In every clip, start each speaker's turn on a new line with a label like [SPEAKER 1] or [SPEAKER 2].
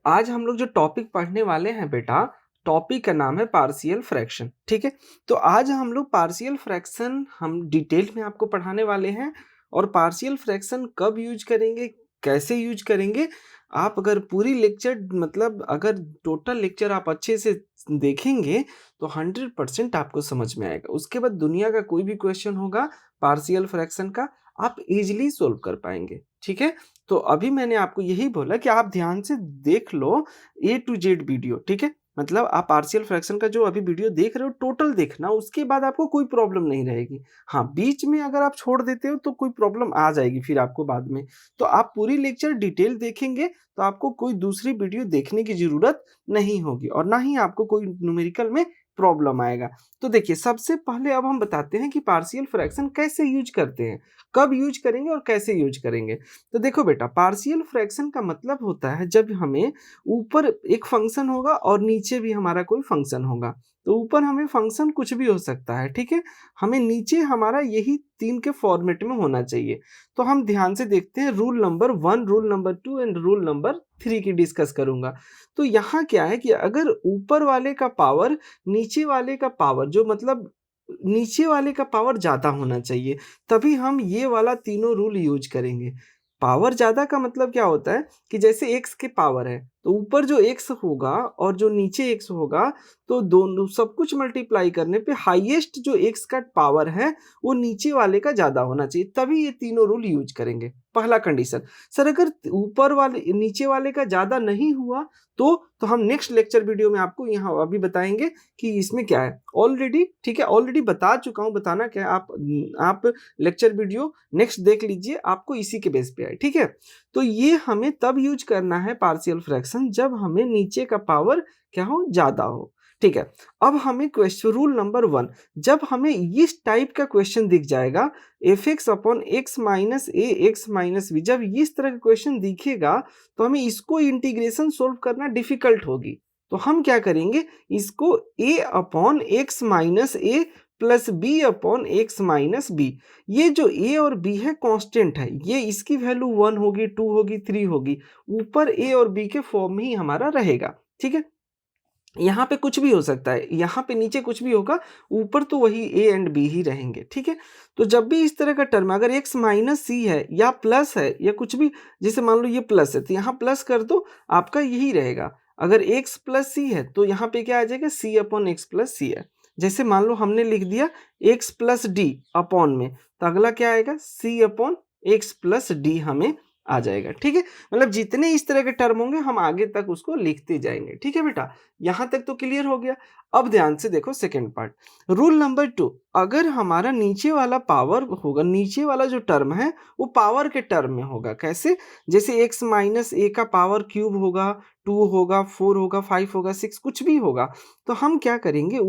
[SPEAKER 1] आज हम लोग जो टॉपिक पढ़ने वाले हैं बेटा, टॉपिक का नाम है पार्शियल फ्रैक्शन। ठीक है, तो आज हम लोग पार्शियल फ्रैक्शन हम डिटेल में आपको पढ़ाने वाले हैं। और पार्शियल फ्रैक्शन कब यूज करेंगे, कैसे यूज करेंगे, आप अगर पूरी लेक्चर मतलब अगर टोटल लेक्चर आप अच्छे से देखेंगे तो 100% आपको समझ में आएगा। उसके बाद दुनिया का कोई भी क्वेश्चन होगा पार्शियल फ्रैक्शन का, आप इजीली सोल्व कर पाएंगे। ठीक है, तो अभी मैंने आपको यही बोला कि आप ध्यान से देख लो A to Z वीडियो। ठीक है, मतलब आप पार्शियल फ्रैक्शन का जो अभी वीडियो देख रहे हो टोटल देखना, उसके बाद आपको कोई प्रॉब्लम नहीं रहेगी। हाँ, बीच में अगर आप छोड़ देते हो तो कोई प्रॉब्लम आ जाएगी फिर आपको बाद में। तो आप पूरी लेक्चर डिटेल देखेंगे तो आपको कोई दूसरी वीडियो देखने की जरूरत नहीं होगी और ना ही आपको कोई न्यूमेरिकल में प्रॉब्लम आएगा। तो देखिए, सबसे पहले अब हम बताते हैं कि पार्शियल फ्रैक्शन कैसे यूज करते हैं, कब यूज करेंगे और कैसे यूज करेंगे। तो देखो बेटा, पार्शियल फ्रैक्शन का मतलब होता है जब हमें ऊपर एक फंक्शन होगा और नीचे भी हमारा कोई फंक्शन होगा। तो ऊपर हमें फंक्शन कुछ भी हो सकता है, ठीक है, हमें नीचे हमारा यही 3 के फॉर्मेट में होना चाहिए। तो हम ध्यान से देखते हैं, rule number 1, rule number 2 and rule number 3 की डिस्कस करूंगा। तो यहाँ क्या है कि अगर ऊपर वाले का पावर नीचे वाले का पावर, जो मतलब नीचे वाले का पावर ज़्यादा होना चाहिए, तभी हम ये वाला तीनों रूल यूज करेंगे। पावर ज़्यादा का मतलब क्या होता है कि जैसे x के पावर है तो ऊपर जो x होगा और जो नीचे x होगा, तो दोनों सब कुछ मल्टीप्लाई करने पे हाईएस्ट जो x का पावर है वो नीचे वाले का ज़्यादा होना चाहिए, तभी ये तीनों रूल यूज करेंगे। पहला कंडीशन। सर अगर ऊपर वाले नीचे वाले का ज़्यादा नहीं हुआ तो हम नेक्स्ट लेक्चर वीडियो में आपको यहाँ अभी बताएंगे कि इसमें क्या है। ऑलरेडी ठीक है, ऑलरेडी बता चुका हूँ, बताना क्या है, आप लेक्चर वीडियो नेक्स्ट देख लीजिए, आपको इसी के बेस पे है। ठीक है, तो ये हमें तब यूज करना है पार्शियल फ्रैक्शन जब हमें नीचे का पावर क्या हो, ज़्यादा हो। ठीक है, अब हमें क्वेश्चन रूल नंबर 1, जब हमें इस टाइप का क्वेश्चन दिख जाएगा fx अपॉन एक्स माइनस ए एक्स माइनस बी, जब इस तरह का क्वेश्चन दिखेगा तो हमें इसको इंटीग्रेशन सोल्व करना डिफिकल्ट होगी। तो हम क्या करेंगे, इसको a upon X minus A plus B upon X minus B, ये जो a और b है कांस्टेंट है, ये इसकी वैल्यू 1 होगी, 2 होगी, 3 होगी, ऊपर a और b के फॉर्म में ही हमारा रहेगा। ठीक है, यहाँ पे कुछ भी हो सकता है, यहाँ पे नीचे कुछ भी होगा, ऊपर तो वही a एंड b ही रहेंगे। ठीक है, तो जब भी इस तरह का टर्म अगर x माइनस सी है या प्लस है या कुछ भी, जैसे मान लो ये प्लस है तो यहाँ प्लस कर दो, आपका यही रहेगा। अगर x प्लस सी है तो यहाँ पे क्या आ जाएगा, c अपॉन एक्स प्लस सी है। जैसे मान लो हमने लिख दिया x प्लस डी अपॉन में, तो अगला क्या आएगा, c upon X plus D हमें आ जाएगा। ठीक है, मतलब जितने इस तरह के टर्म होंगे हम आगे तक उसको लिखते जाएंगे। ठीक है बेटा, यहां तक तो क्लियर हो गया। अब ध्यान से देखो सेकेंड पार्ट, रूल नंबर 2, अगर हमारा नीचे वाला पावर होगा, नीचे वाला जो टर्म है वो पावर के टर्म में होगा। कैसे, जैसे x माइनस ए का पावर क्यूब होगा, 2 होगा, 4 होगा, 5 होगा, 6 कुछ भी होगा, तो हम क्या करेंगे,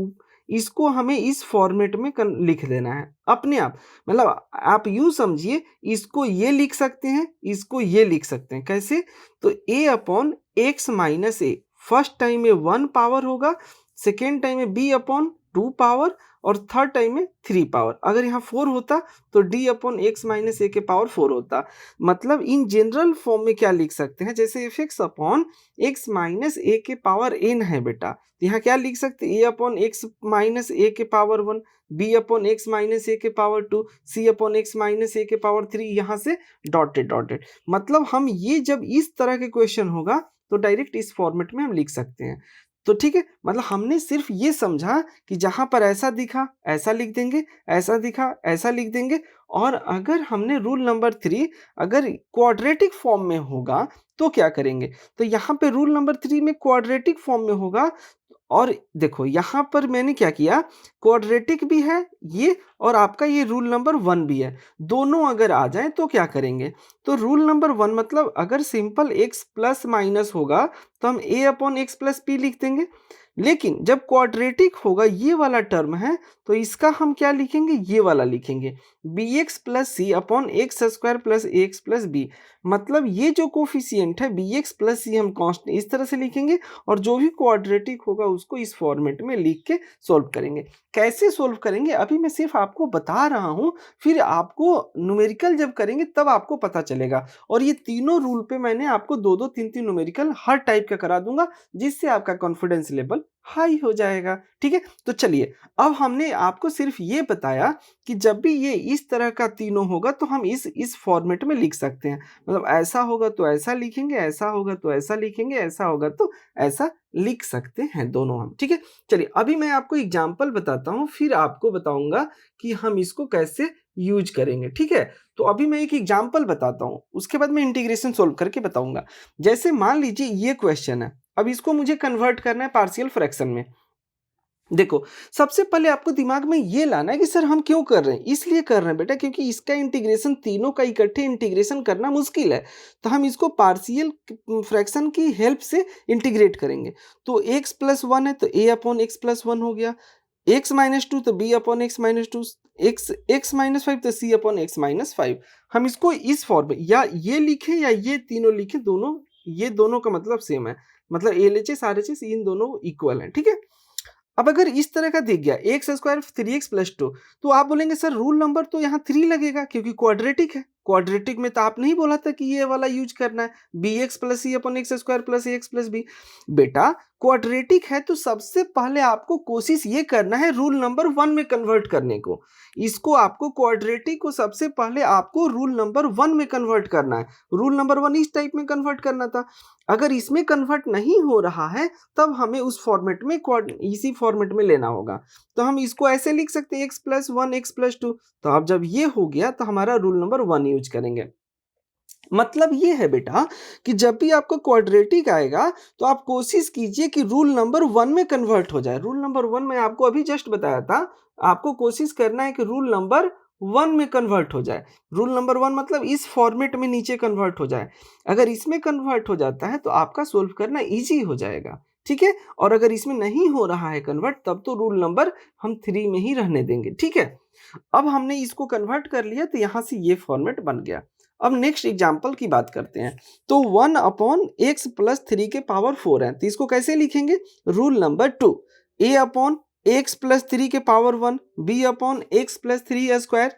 [SPEAKER 1] इसको हमें इस फॉर्मेट में लिख देना है अपने आप। मतलब आप यूं समझिए, इसको ये लिख सकते हैं, इसको ये लिख सकते हैं। कैसे, तो a upon X minus A, first time में 1 पावर होगा, सेकेंड टाइम में b अपॉन 2 पावर और थर्ड टाइम में 3 पावर। अगर यहाँ 4 होता तो d upon X minus A के पावर 4 होता। मतलब इन जनरल फॉर्म में क्या लिख सकते हैं, जैसे F X upon X minus A के पावर n है बेटा, तो यहाँ क्या लिख सकते हैं, a upon X minus A के power 1, b upon X minus A के power 2, c upon X minus A के पावर 3, यहाँ से डॉटेड डॉटेड। मतलब हम ये जब इस तरह के क्वेश्चन होगा तो डायरेक्ट इस फॉर्मेट में हम लिख सकते हैं। तो ठीक है, मतलब हमने सिर्फ ये समझा कि जहां पर ऐसा दिखा ऐसा लिख देंगे, ऐसा दिखा ऐसा लिख देंगे। और अगर हमने रूल नंबर 3 अगर क्वाड्रेटिक फॉर्म में होगा तो क्या करेंगे, तो यहाँ पे रूल नंबर 3 में क्वाड्रेटिक फॉर्म में होगा। और देखो यहाँ पर मैंने क्या किया, क्वाड्रेटिक भी है ये और आपका ये रूल नंबर 1 भी है, दोनों अगर आ जाए तो क्या करेंगे, तो रूल नंबर 1 मतलब अगर सिंपल x प्लस माइनस होगा तो हम a upon X plus P लिख देंगे। लेकिन जब क्वाड्रेटिक होगा ये वाला टर्म है तो इसका हम क्या लिखेंगे, ये वाला लिखेंगे B X plus C upon X square plus ए एक्स प्लस बी। मतलब ये जो कोफिशिएंट है बी एक्स प्लस सी हम कांस्टेंट इस तरह से लिखेंगे और जो भी क्वाड्रेटिक होगा उसको इस फॉर्मेट में लिख के सोल्व करेंगे। कैसे सोल्व करेंगे अभी मैं सिर्फ आपको बता रहा हूँ, फिर आपको न्यूमेरिकल जब करेंगे तब आपको पता चलेगा। और ये तीनों रूल पे मैंने आपको दो दो तीन तीन न्यूमेरिकल हर टाइप का करा दूंगा जिससे आपका कॉन्फिडेंस लेवल हाई हो जाएगा। ठीक है, तो चलिए अब हमने आपको सिर्फ ये बताया कि जब भी ये इस तरह का तीनों होगा तो हम इस फॉर्मेट में लिख सकते हैं। मतलब ऐसा होगा तो ऐसा लिखेंगे, ऐसा होगा तो ऐसा लिखेंगे, ऐसा होगा तो ऐसा लिख सकते हैं दोनों हम। ठीक है, चलिए अभी मैं आपको एग्जाम्पल बताता हूँ, फिर आपको बताऊंगा कि हम इसको कैसे यूज करेंगे। ठीक है, तो अभी मैं एक एग्जाम्पल बताता हूँ, उसके बाद मैं इंटीग्रेशन सोल्व करके बताऊंगा। जैसे मान लीजिए ये क्वेश्चन है, अब इसको मुझे कन्वर्ट करना है पार्शियल फ्रैक्शन में। देखो, सबसे पहले आपको दिमाग में ये लाना है कि सर हम क्यों कर रहे हैं। इसलिए कर रहे हैं बेटा क्योंकि इसका इंटीग्रेशन तीनों का इकट्ठे इंटीग्रेशन करना मुश्किल है, तो हम इसको पार्शियल फ्रैक्शन की हेल्प से इंटीग्रेट करेंगे। तो x प्लस वन है तो a upon X plus one हो गया, x माइनस टू तो b upon X minus two, x minus five तो c upon X minus five. हम इसको इस फॉर्म में या ये लिखें या ये तीनों लिखें, दोनों ये दोनों का मतलब सेम है, मतलब LHS RHS इन दोनों इक्वल है। ठीक है, अब अगर इस तरह का दिख गया X square three x plus to, तो आप बोलेंगे सर रूल नंबर तो यहाँ थ्री लगेगा क्योंकि क्वाड्रेटिक है। क्वाड्रेटिक में तो आप नहीं बोला था कि ये वाला यूज करना है B X plus C upon X square plus ए एक्स प्लस बी। बेटा क्वाड्रेटिक है तो सबसे पहले आपको कोशिश ये करना है रूल नंबर वन में कन्वर्ट करने को। इसको आपको क्वाड्रेटिक को सबसे पहले आपको रूल नंबर वन में कन्वर्ट करना है। रूल नंबर वन इस टाइप में कन्वर्ट करना था। अगर इसमें कन्वर्ट नहीं हो रहा है तब हमें उस फॉर्मेट में इसी फॉर्मेट में लेना होगा। तो हम इसको ऐसे लिख सकते हैं x plus one X plus to. तो अब जब ये हो गया तो हमारा रूल नंबर वन यूज करेंगे। मतलब ये है बेटा कि जब भी आपको क्वाड्रेटिक आएगा तो आप कोशिश कीजिए कि रूल नंबर वन में कन्वर्ट हो जाए। रूल नंबर वन में आपको अभी जस्ट बताया था, आपको कोशिश करना है कि रूल नंबर वन में कन्वर्ट हो जाए। रूल नंबर वन मतलब इस फॉर्मेट में नीचे कन्वर्ट हो जाए। अगर इसमें कन्वर्ट हो जाता है तो आपका सोल्व करना इजी हो जाएगा। ठीक है, और अगर इसमें नहीं हो रहा है कन्वर्ट तब तो रूल नंबर हम थ्री में ही रहने देंगे। ठीक है, अब हमने इसको कन्वर्ट कर लिया तो यहां से ये फॉर्मेट बन गया। अब नेक्स्ट एग्जाम्पल की बात करते हैं। तो one upon X plus three के पावर फोर है, तो इसको कैसे लिखेंगे, rule number two A upon X plus three के power one, B upon X plus three square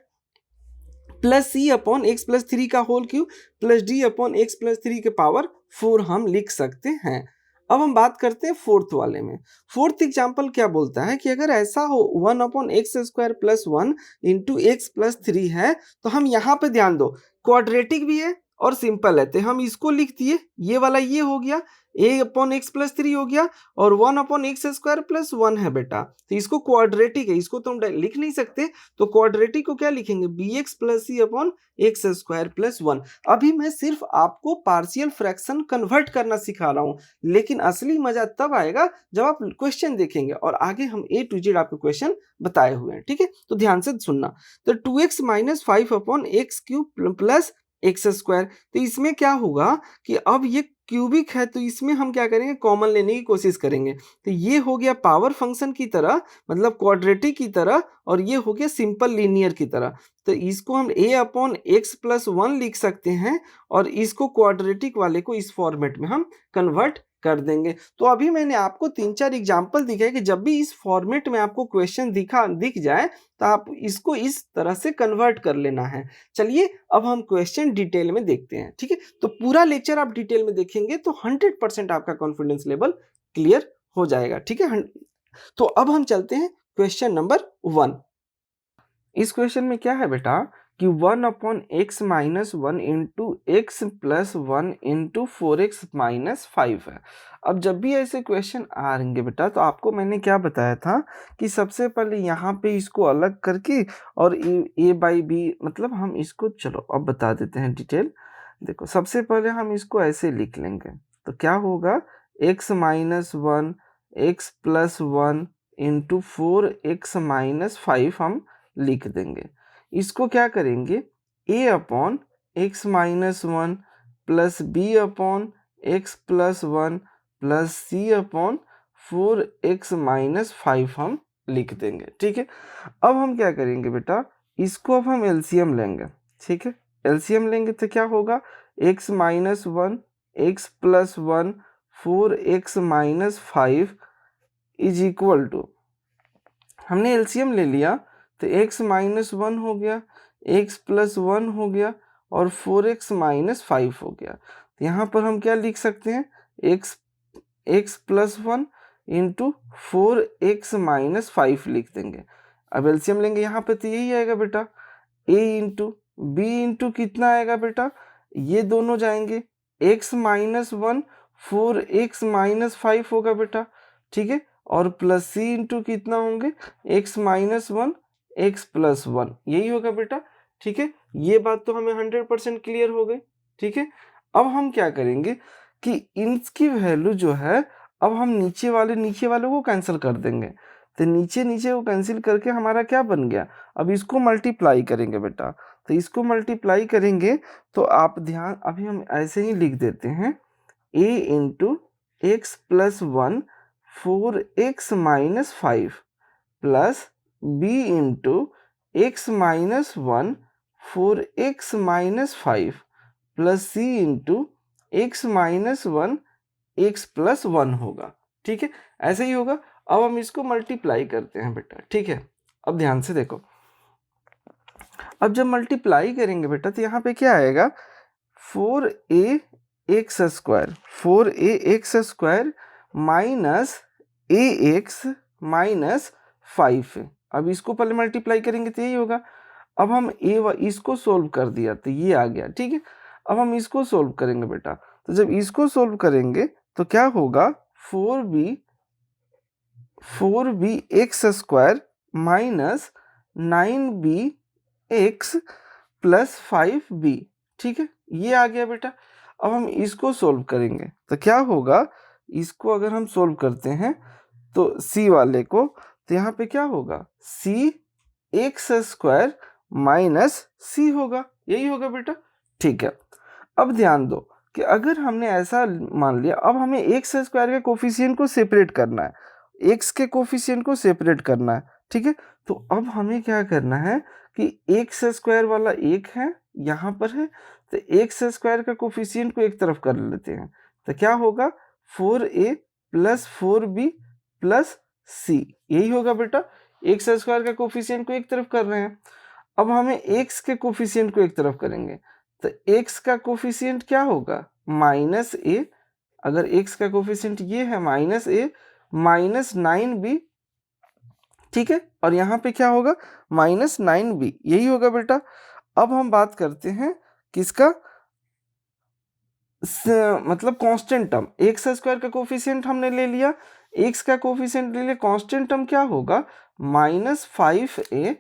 [SPEAKER 1] plus C upon X plus three का whole cube plus D upon X plus three के power four हम लिख सकते हैं। अब हम बात करते हैं फोर्थ वाले में। फोर्थ एग्जाम्पल क्या बोलता है कि अगर ऐसा हो one upon X square plus one into X plus three है, तो हम यहाँ पे ध्यान दो क्वाड्रेटिक भी है और सिंपल है, तो हम इसको लिख दिए, ये वाला ये हो गया ए अपॉन एक्स प्लस थ्री हो गया और one upon X square plus one है बेटा, तो इसको क्वाड्रेटिक है, इसको तो हम लिख नहीं सकते, तो क्वाड्रेटिक को क्या लिखेंगे B X plus C upon X square plus one. अभी मैं सिर्फ आपको पार्शियल फ्रैक्शन कन्वर्ट करना सिखा रहा हूं, लेकिन असली मजा तब आएगा जब आप क्वेश्चन देखेंगे और आगे हम ए टू जेड आपको क्वेश्चन बताए हुए हैं। ठीक है, तो ध्यान से सुनना। तो two X minus five upon X cube plus X square, तो इसमें क्या होगा कि अब ये क्यूबिक है तो इसमें हम क्या करेंगे कॉमन लेने की कोशिश करेंगे, तो ये हो गया पावर फंक्शन की तरह, मतलब क्वाड्रेटिक की तरह, और ये हो गया सिंपल लीनियर की तरह। तो इसको हम ए अपॉन एक्स प्लस वन लिख सकते हैं और इसको क्वाड्रेटिक वाले को इस फॉर्मेट में हम कन्वर्ट कर देंगे। तो अभी मैंने आपको तीन चार एग्जाम्पल दिखाए कि जब भी इस फॉर्मेट में आपको क्वेश्चन दिख जाए तो आप इसको इस तरह से कन्वर्ट कर लेना है। चलिए अब हम क्वेश्चन डिटेल में देखते हैं। ठीक है, तो पूरा लेक्चर आप डिटेल में देखेंगे तो 100% आपका कॉन्फिडेंस लेवल क्लियर हो जाएगा। ठीक है, तो अब हम चलते हैं क्वेश्चन नंबर वन। इस क्वेश्चन में क्या है बेटा कि one upon X minus one into X plus one into four X minus five है। अब जब भी ऐसे क्वेश्चन आएंगे बेटा तो आपको मैंने क्या बताया था कि सबसे पहले यहाँ पे इसको अलग करके और ए बाई बी, मतलब हम इसको चलो अब बता देते हैं डिटेल। देखो सबसे पहले हम इसको ऐसे लिख लेंगे, तो क्या होगा X minus one X plus one into four X minus five हम लिख देंगे। इसको क्या करेंगे a upon X minus one plus B upon X plus one plus C upon 4x minus 5 हम लिख देंगे। ठीक है, अब हम क्या करेंगे बेटा, इसको अब हम एलसीएम लेंगे। ठीक है, एलसीएम लेंगे तो क्या होगा, x minus 1 x plus 1 4x minus 5 is equal to, हमने एलसीएम ले लिया तो x माइनस 1 हो गया, x प्लस 1 हो गया और 4x माइनस 5 हो गया। तो यहाँ पर हम क्या लिख सकते हैं, x plus 1 into 4x minus 5 लिख देंगे। अब एलसीएम लेंगे यहाँ पे तो यही आएगा बेटा, a इंटू b इंटू कितना आएगा बेटा, ये दोनों जाएंगे, x माइनस 1 4x माइनस 5 होगा बेटा। ठीक है, और प्लस c इंटू कितना होंगे, x माइनस 1 x प्लस 1, यही होगा बेटा। ठीक है, ये बात तो हमें 100% क्लियर हो गई। ठीक है, अब हम क्या करेंगे कि इनकी वैल्यू जो है, अब हम नीचे वाले को कैंसिल कर देंगे। तो नीचे को कैंसिल करके हमारा क्या बन गया, अब इसको मल्टीप्लाई करेंगे बेटा। तो इसको मल्टीप्लाई करेंगे तो आप ध्यान, अभी हम ऐसे ही लिख देते हैं, a into X plus 1 4x minus 5 plus b into x minus 1 4x minus 5 plus c into x minus 1 x plus 1 होगा। ठीक है, ऐसे ही होगा। अब हम इसको मल्टीप्लाई करते हैं बेटा। ठीक है, अब ध्यान से देखो, अब जब मल्टीप्लाई करेंगे बेटा तो यहाँ पे क्या आएगा, 4ax square minus ax minus 5। अब इसको पहले मल्टीप्लाई करेंगे तो यही होगा। अब हम इसको सोल्व कर दिया तो ये आ गया। ठीक है, अब हम इसको सोल्व करेंगे बेटा, तो जब इसको सोल्व करेंगे तो क्या होगा, 4b x square minus 9b x plus 5b। ठीक है, ये आ गया बेटा। अब हम इसको सोल्व करेंगे तो क्या होगा, इसको अगर हम सोल्व करते हैं तो c वाले को, तो यहाँ पे क्या होगा, c x square minus c होगा, यही होगा बेटा। ठीक है, अब ध्यान दो कि अगर हमने ऐसा मान लिया, अब हमें एक्स स्क्वायर के कोफिशिएंट को सेपरेट करना है, एक्स के कोफिशिएंट को सेपरेट करना है। ठीक है, तो अब हमें क्या करना है कि एक्स स्क्वायर वाला एक है यहाँ पर है, तो एक्स स्क्वायर का कोफिशिएंट को एक तरफ कर लेते हैं। तो क्या होगा, 4a plus 4b plus c, यही होगा बेटा। एक्स स्क्वायर का कोफिशिएंट को एक तरफ कर रहे हैं, अब हमें एक्स के कोफिशिएंट को एक तरफ करेंगे तो एक्स का कोफिशिएंट क्या होगा, माइनस ए। अगर एक्स का कोफिशिएंट ये है माइनस ए माइनस 9b। ठीक है, और यहाँ पे क्या होगा, माइनस 9b, यही होगा बेटा। अब हम बात करते हैं किसका, मतलब कांस्टेंट टर्म। एक्स स्क्वायर का कोफिशिएंट हमने ले लिया, एक्स का कोफिशिएंट ले लिया, कांस्टेंट टर्म क्या होगा, माइनस 5a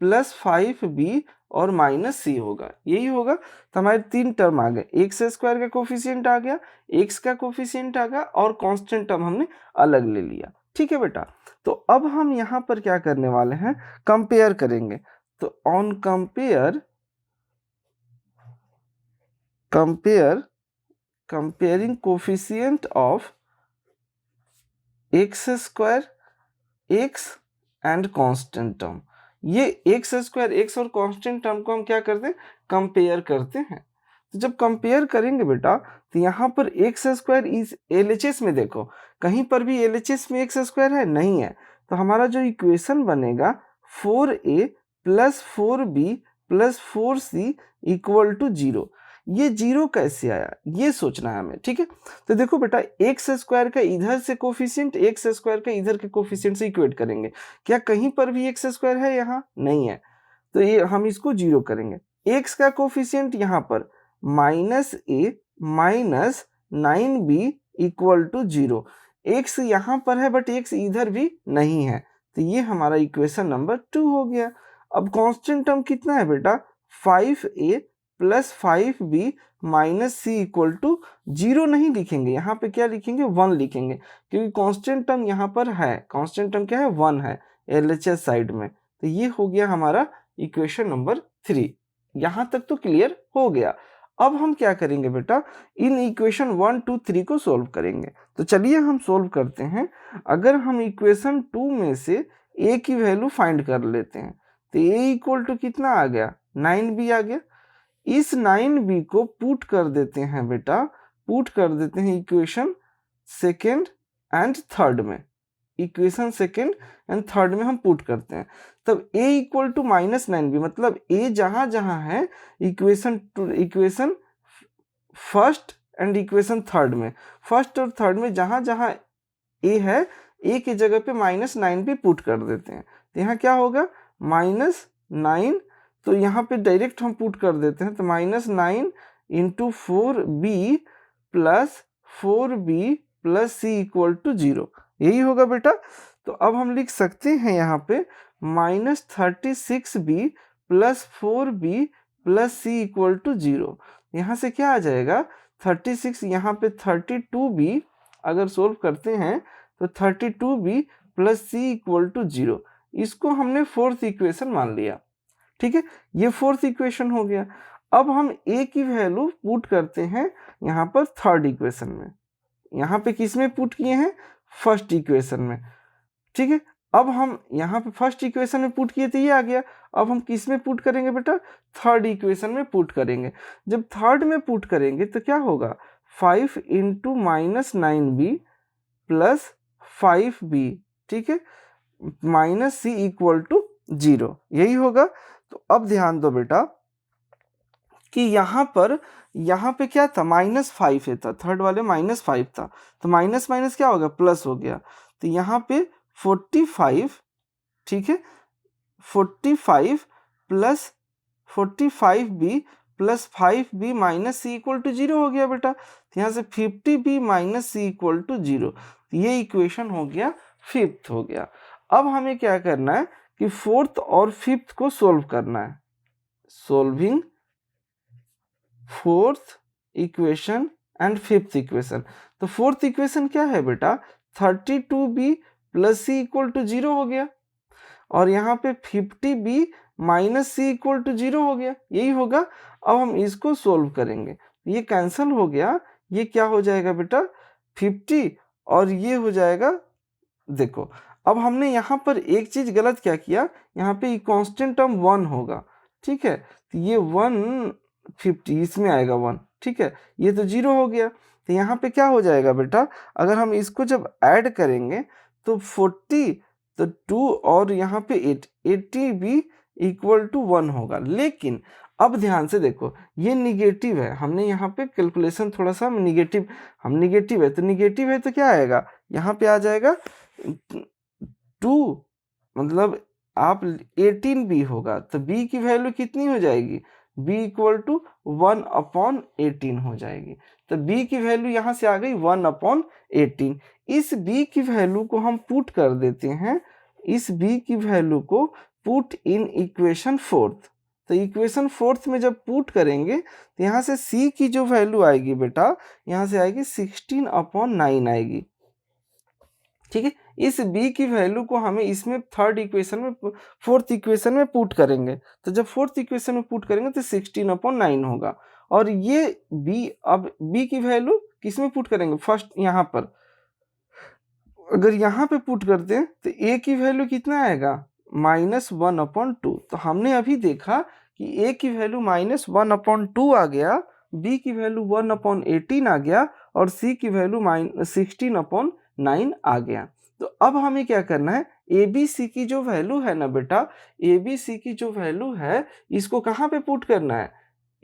[SPEAKER 1] प्लस 5b और माइनस c होगा, यही होगा। तो हमारे 3 टर्म आ गए, एक्स स्क्वायर का कोफिशिएंट आ गया, एक्स का कोफिशिएंट आ गया और कांस्टेंट टर्म हमने अलग ले लिया। ठीक है बेटा, तो अब हम यहाँ पर क्या करने वाले हैं, कंपेयर करेंगे। तो on comparing coefficient of X square X and constant term, ये एक्स स्क्वायर एक्स और कांस्टेंट टर्म को हम क्या करते हैं, कंपेयर करते हैं। तो जब कंपेयर करेंगे बेटा तो यहाँ पर एक्स स्क्वायर इस एलएचएस में देखो, कहीं पर भी एलएचएस में एक्स स्क्वायर है नहीं है। तो हमारा जो इक्वेशन बनेगा 4a plus 4b plus 4c equal to 0। ये 0 कैसे आया, ये सोचना है हमें। ठीक है, तो देखो बेटा, एक्स स्क्वायर का इधर से कोफिशिएंट एक्स स्क्वायर का इधर के कोफिशिएंट से इक्वेट करेंगे, क्या कहीं पर भी एक्स स्क्वायर है, यहाँ नहीं है, तो ये हम इसको 0 करेंगे। एक्स का कोफिशिएंट यहाँ पर minus A minus 9b equal to 0, X यहाँ पर है बट एक्स इधर भी नहीं है, तो ये हमारा इक्वेशन नंबर 2 हो गया। अब कांस्टेंट टर्म कितना है बेटा, 5a plus 5b minus C equal to 0 नहीं लिखेंगे, यहाँ पे क्या लिखेंगे, 1 लिखेंगे, क्योंकि कांस्टेंट टर्म यहाँ पर है, कांस्टेंट टर्म क्या है, 1 है एलएचएस साइड में। तो ये हो गया हमारा इक्वेशन नंबर 3। यहाँ तक तो क्लियर हो गया। अब हम क्या करेंगे बेटा, इन इक्वेशन 1 2 3 को सोल्व करेंगे। तो चलिए हम सोल्व करते हैं। अगर हम इक्वेशन 2 में से a की वैल्यू फाइंड कर लेते हैं तो a इक्वल टू कितना आ गया, 9b आ गया। इस 9b को पुट कर देते हैं बेटा, पुट कर देते हैं इक्वेशन सेकेंड एंड थर्ड में। इक्वेशन सेकेंड एंड थर्ड में हम पुट करते हैं, तब a इक्वल टू -9b, मतलब a जहां जहां है equation first and equation third में, फर्स्ट और थर्ड में जहां जहां a है, a की जगह पे -9b पुट कर देते हैं। तो यहाँ क्या होगा, -9, तो यहाँ पे डायरेक्ट हम पुट कर देते हैं, तो -9 into 4b plus 4b plus c equal to 0, यही होगा बेटा। तो अब हम लिख सकते हैं यहाँ पे -36b plus 4b plus c equal to 0। यहाँ से क्या आ जाएगा, 36, यहाँ पे 32b अगर सोल्व करते हैं तो 32b plus c equal to 0, इसको हमने फोर्थ इक्वेशन मान लिया। ठीक है, ये फोर्थ इक्वेशन हो गया। अब हम a की वैल्यू पुट करते हैं यहाँ पर थर्ड इक्वेशन में। यहाँ पे किस में पुट किए हैं, फर्स्ट इक्वेशन में। ठीक है, अब हम यहाँ पे फर्स्ट इक्वेशन में पुट किए थे, ये आ गया। अब हम किस में पुट करेंगे बेटा, थर्ड इक्वेशन में पुट करेंगे। जब थर्ड में पुट करेंगे तो क्या होगा, 5 इंटू -9b प्लस 5b, ठीक है, माइनस सी इक्वल टू 0, यही होगा। तो अब ध्यान दो बेटा कि यहाँ पे क्या था, -5 है था, थर्ड वाले -5 था, तो माइनस माइनस क्या हो गया, प्लस हो गया। तो यहाँ पे 45, ठीक है, 45 plus 45b plus 5b minus C equal to 0 हो गया बेटा। तो यहाँ से 50b minus C equal to 0, ये इक्वेशन हो गया, फिफ्थ हो गया। अब हमें क्या करना है कि फोर्थ और फिफ्थ को सोल्व करना है। Solving fourth equation and fifth equation. तो फोर्थ इक्वेशन क्या है बेटा, 32b plus C equal to 0 हो गया, और यहाँ पे 50b minus C equal to 0 हो गया, यही होगा। अब हम इसको सोल्व करेंगे, ये कैंसिल हो गया, ये क्या हो जाएगा बेटा, 50, और ये हो जाएगा, देखो अब हमने यहाँ पर एक चीज गलत क्या किया, यहाँ पे कांस्टेंट टर्म 1 होगा, ठीक है, तो ये 150 इसमें आएगा 1, ठीक है, ये तो 0 हो गया। तो यहाँ पे क्या हो जाएगा बेटा, अगर हम इसको जब ऐड करेंगे तो 40, तो 2 और यहाँ पे 8, 80 भी इक्वल टू 1 होगा। लेकिन अब ध्यान से देखो, ये निगेटिव है, हमने यहाँ पे कैलकुलेशन थोड़ा सा निगेटिव, हम निगेटिव है तो क्या आएगा, यहाँ पे आ जाएगा 2, मतलब आप 18 बी होगा, तो b की वैल्यू कितनी हो जाएगी, b इक्वल टू 1/18 हो जाएगी। तो b की वैल्यू यहाँ से आ गई 1/18। इस b की वैल्यू को हम पुट कर देते हैं, इस b की वैल्यू को पुट इन इक्वेशन फोर्थ। तो इक्वेशन फोर्थ में जब पुट करेंगे तो यहाँ से c की जो वैल्यू आएगी बेटा, यहाँ से आएगी 16/9 आएगी, ठीक है। इस b की वैल्यू को हमें इसमें थर्ड इक्वेशन में, फोर्थ इक्वेशन में पुट करेंगे, तो जब फोर्थ इक्वेशन में पुट करेंगे तो 16/9 होगा। और ये b, अब b की वैल्यू किस में पुट करेंगे, फर्स्ट यहाँ पर, अगर यहाँ पे पुट करते हैं तो a की वैल्यू कितना आएगा, -1/2। तो हमने अभी देखा कि a की वैल्यू -1/2 आ गया, b की वैल्यू 1/18 आ गया, और c की वैल्यू 16/9 आ गया। तो अब हमें क्या करना है, ए बी सी की जो वैल्यू है ना बेटा, ए बी सी की जो वैल्यू है, इसको कहाँ पे पुट करना है,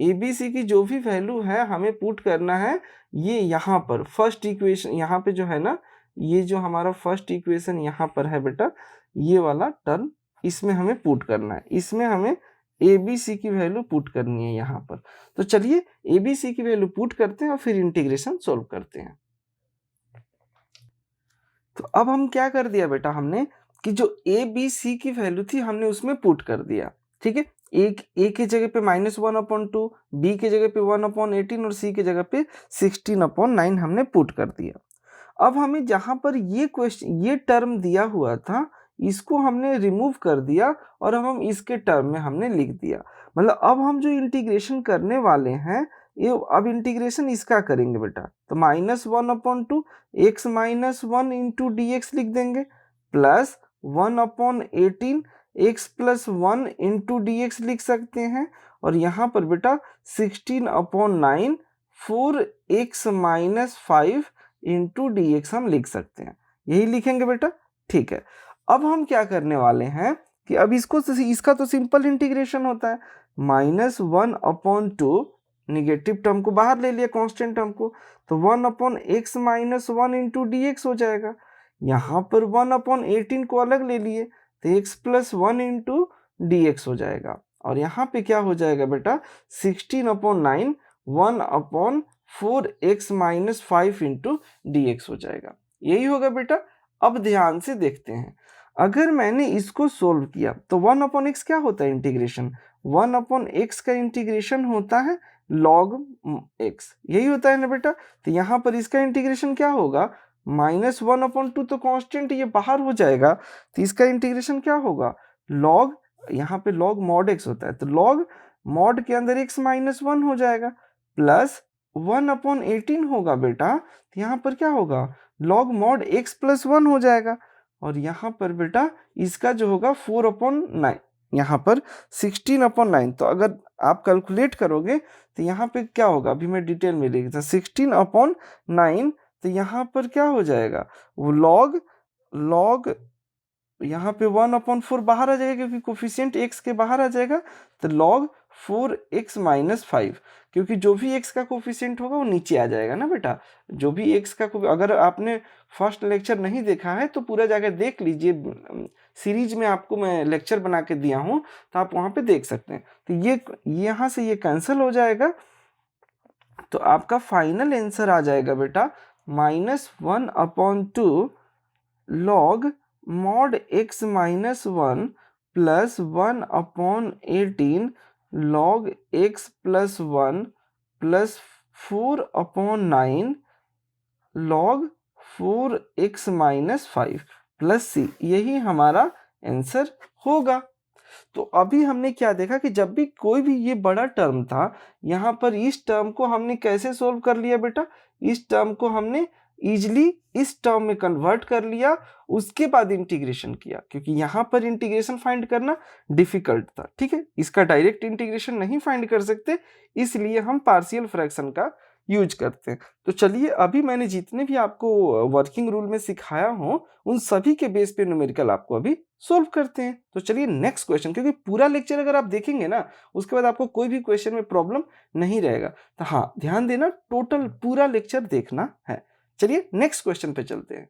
[SPEAKER 1] ए बी सी की जो भी वैल्यू है हमें पुट करना है, ये यहाँ पर फर्स्ट इक्वेशन, यहाँ पे जो है ना, ये जो हमारा फर्स्ट इक्वेशन यहाँ पर है बेटा, ये वाला टर्म, इसमें हमें पुट करना है, इसमें हमें ए बी सी की वैल्यू पुट करनी है यहाँ पर। तो चलिए ए बी सी की वैल्यू पुट करते हैं और फिर इंटीग्रेशन सोल्व करते हैं। तो अब हम क्या कर दिया बेटा, हमने कि जो ए बी सी की वैल्यू थी हमने उसमें पुट कर दिया, ठीक है। एक ए की जगह पे -1/2, बी की जगह पे 1/18 और सी की जगह पे 16/9 हमने पुट कर दिया। अब हमें जहां पर ये क्वेश्चन, ये टर्म दिया हुआ था, इसको हमने रिमूव कर दिया और अब हम इसके टर्म में हमने लिख दिया। मतलब अब हम जो इंटीग्रेशन करने वाले हैं, ये अब इंटीग्रेशन इसका करेंगे बेटा, तो -1/2 x - 1 इंटू डी एक्स लिख देंगे, plus 1/18 x + 1 into D x लिख सकते हैं, और यहाँ पर बेटा 16/9 4x - 5 इंटू डी एक्स हम लिख सकते हैं, यही लिखेंगे बेटा। ठीक है, अब हम क्या करने वाले हैं कि अब इसका तो सिंपल इंटीग्रेशन होता है, -1/2 निगेटिव टर्म को बाहर ले लिया, कांस्टेंट टर्म को, तो 1/x - 1 इंटू डी एक्स हो जाएगा। यहाँ पर 1/18 को अलग ले लिए तो x + 1 इंटू डी एक्स हो जाएगा, और यहाँ पे क्या हो जाएगा बेटा 16/9 1/4x - 5 इंटू डी एक्स हो जाएगा, यही होगा बेटा। अब ध्यान से देखते हैं, अगर मैंने इसको सोल्व किया तो 1/x क्या होता है इंटीग्रेशन, 1/x का इंटीग्रेशन होता है log x, यही होता है ना बेटा। तो यहाँ पर इसका इंटीग्रेशन क्या होगा, -1/2 तो कांस्टेंट ये बाहर हो जाएगा, तो इसका इंटीग्रेशन क्या होगा log, यहाँ पे log mod x होता है, तो log mod के अंदर x - 1 हो जाएगा, प्लस 1/18 होगा बेटा, तो यहाँ पर क्या होगा log mod x + 1 हो जाएगा, और यहाँ पर बेटा इसका जो होगा 4/9, यहाँ पर 16/9, तो अगर आप कैलकुलेट करोगे तो यहाँ पे क्या होगा, अभी मैं डिटेल में लिख देता हूँ, 16/9, तो यहाँ पर क्या हो जाएगा वो log यहाँ पे 1/4 बाहर आ जाएगा क्योंकि कोफिशिएंट x के बाहर आ जाएगा, तो log 4x - 5, क्योंकि जो भी x का कोफिशिएंट होगा वो नीचे आ जाएगा ना बेटा, जो भी x का अगर आपने फर्स्ट लेक्चर नहीं देखा है तो पूरा जाकर देख लीजिए, सीरीज में आपको मैं लेक्चर बना के दिया हूँ, तो आप वहाँ पे देख सकते हैं। तो ये यहाँ से ये कैंसिल हो जाएगा, तो आपका फाइनल आंसर आ जाएगा बेटा -1/2 log mod x - 1 plus 1/18 log x + 1 plus 4/9 log 4x - 5 plus c, यही हमारा आंसर होगा। तो अभी हमने क्या देखा कि जब भी कोई भी ये बड़ा टर्म था, यहाँ पर इस टर्म को हमने कैसे सोल्व कर लिया बेटा, इस टर्म को हमने इजिली इस टर्म में कन्वर्ट कर लिया, उसके बाद इंटीग्रेशन किया, क्योंकि यहाँ पर इंटीग्रेशन फाइंड करना डिफिकल्ट था। ठीक है, इसका डायरेक्ट इंटीग्रेशन नहीं फाइंड कर सकते, इसलिए हम पार्शियल फ्रैक्शन का यूज करते हैं। तो चलिए, अभी मैंने जितने भी आपको वर्किंग रूल में सिखाया हूँ उन सभी के बेस पे न्यूमेरिकल आपको अभी सोल्व करते हैं। तो चलिए नेक्स्ट क्वेश्चन, क्योंकि पूरा लेक्चर अगर आप देखेंगे ना उसके बाद आपको कोई भी क्वेश्चन में प्रॉब्लम नहीं रहेगा, तो हाँ ध्यान देना, टोटल पूरा लेक्चर देखना है। चलिए नेक्स्ट क्वेश्चन पे चलते हैं।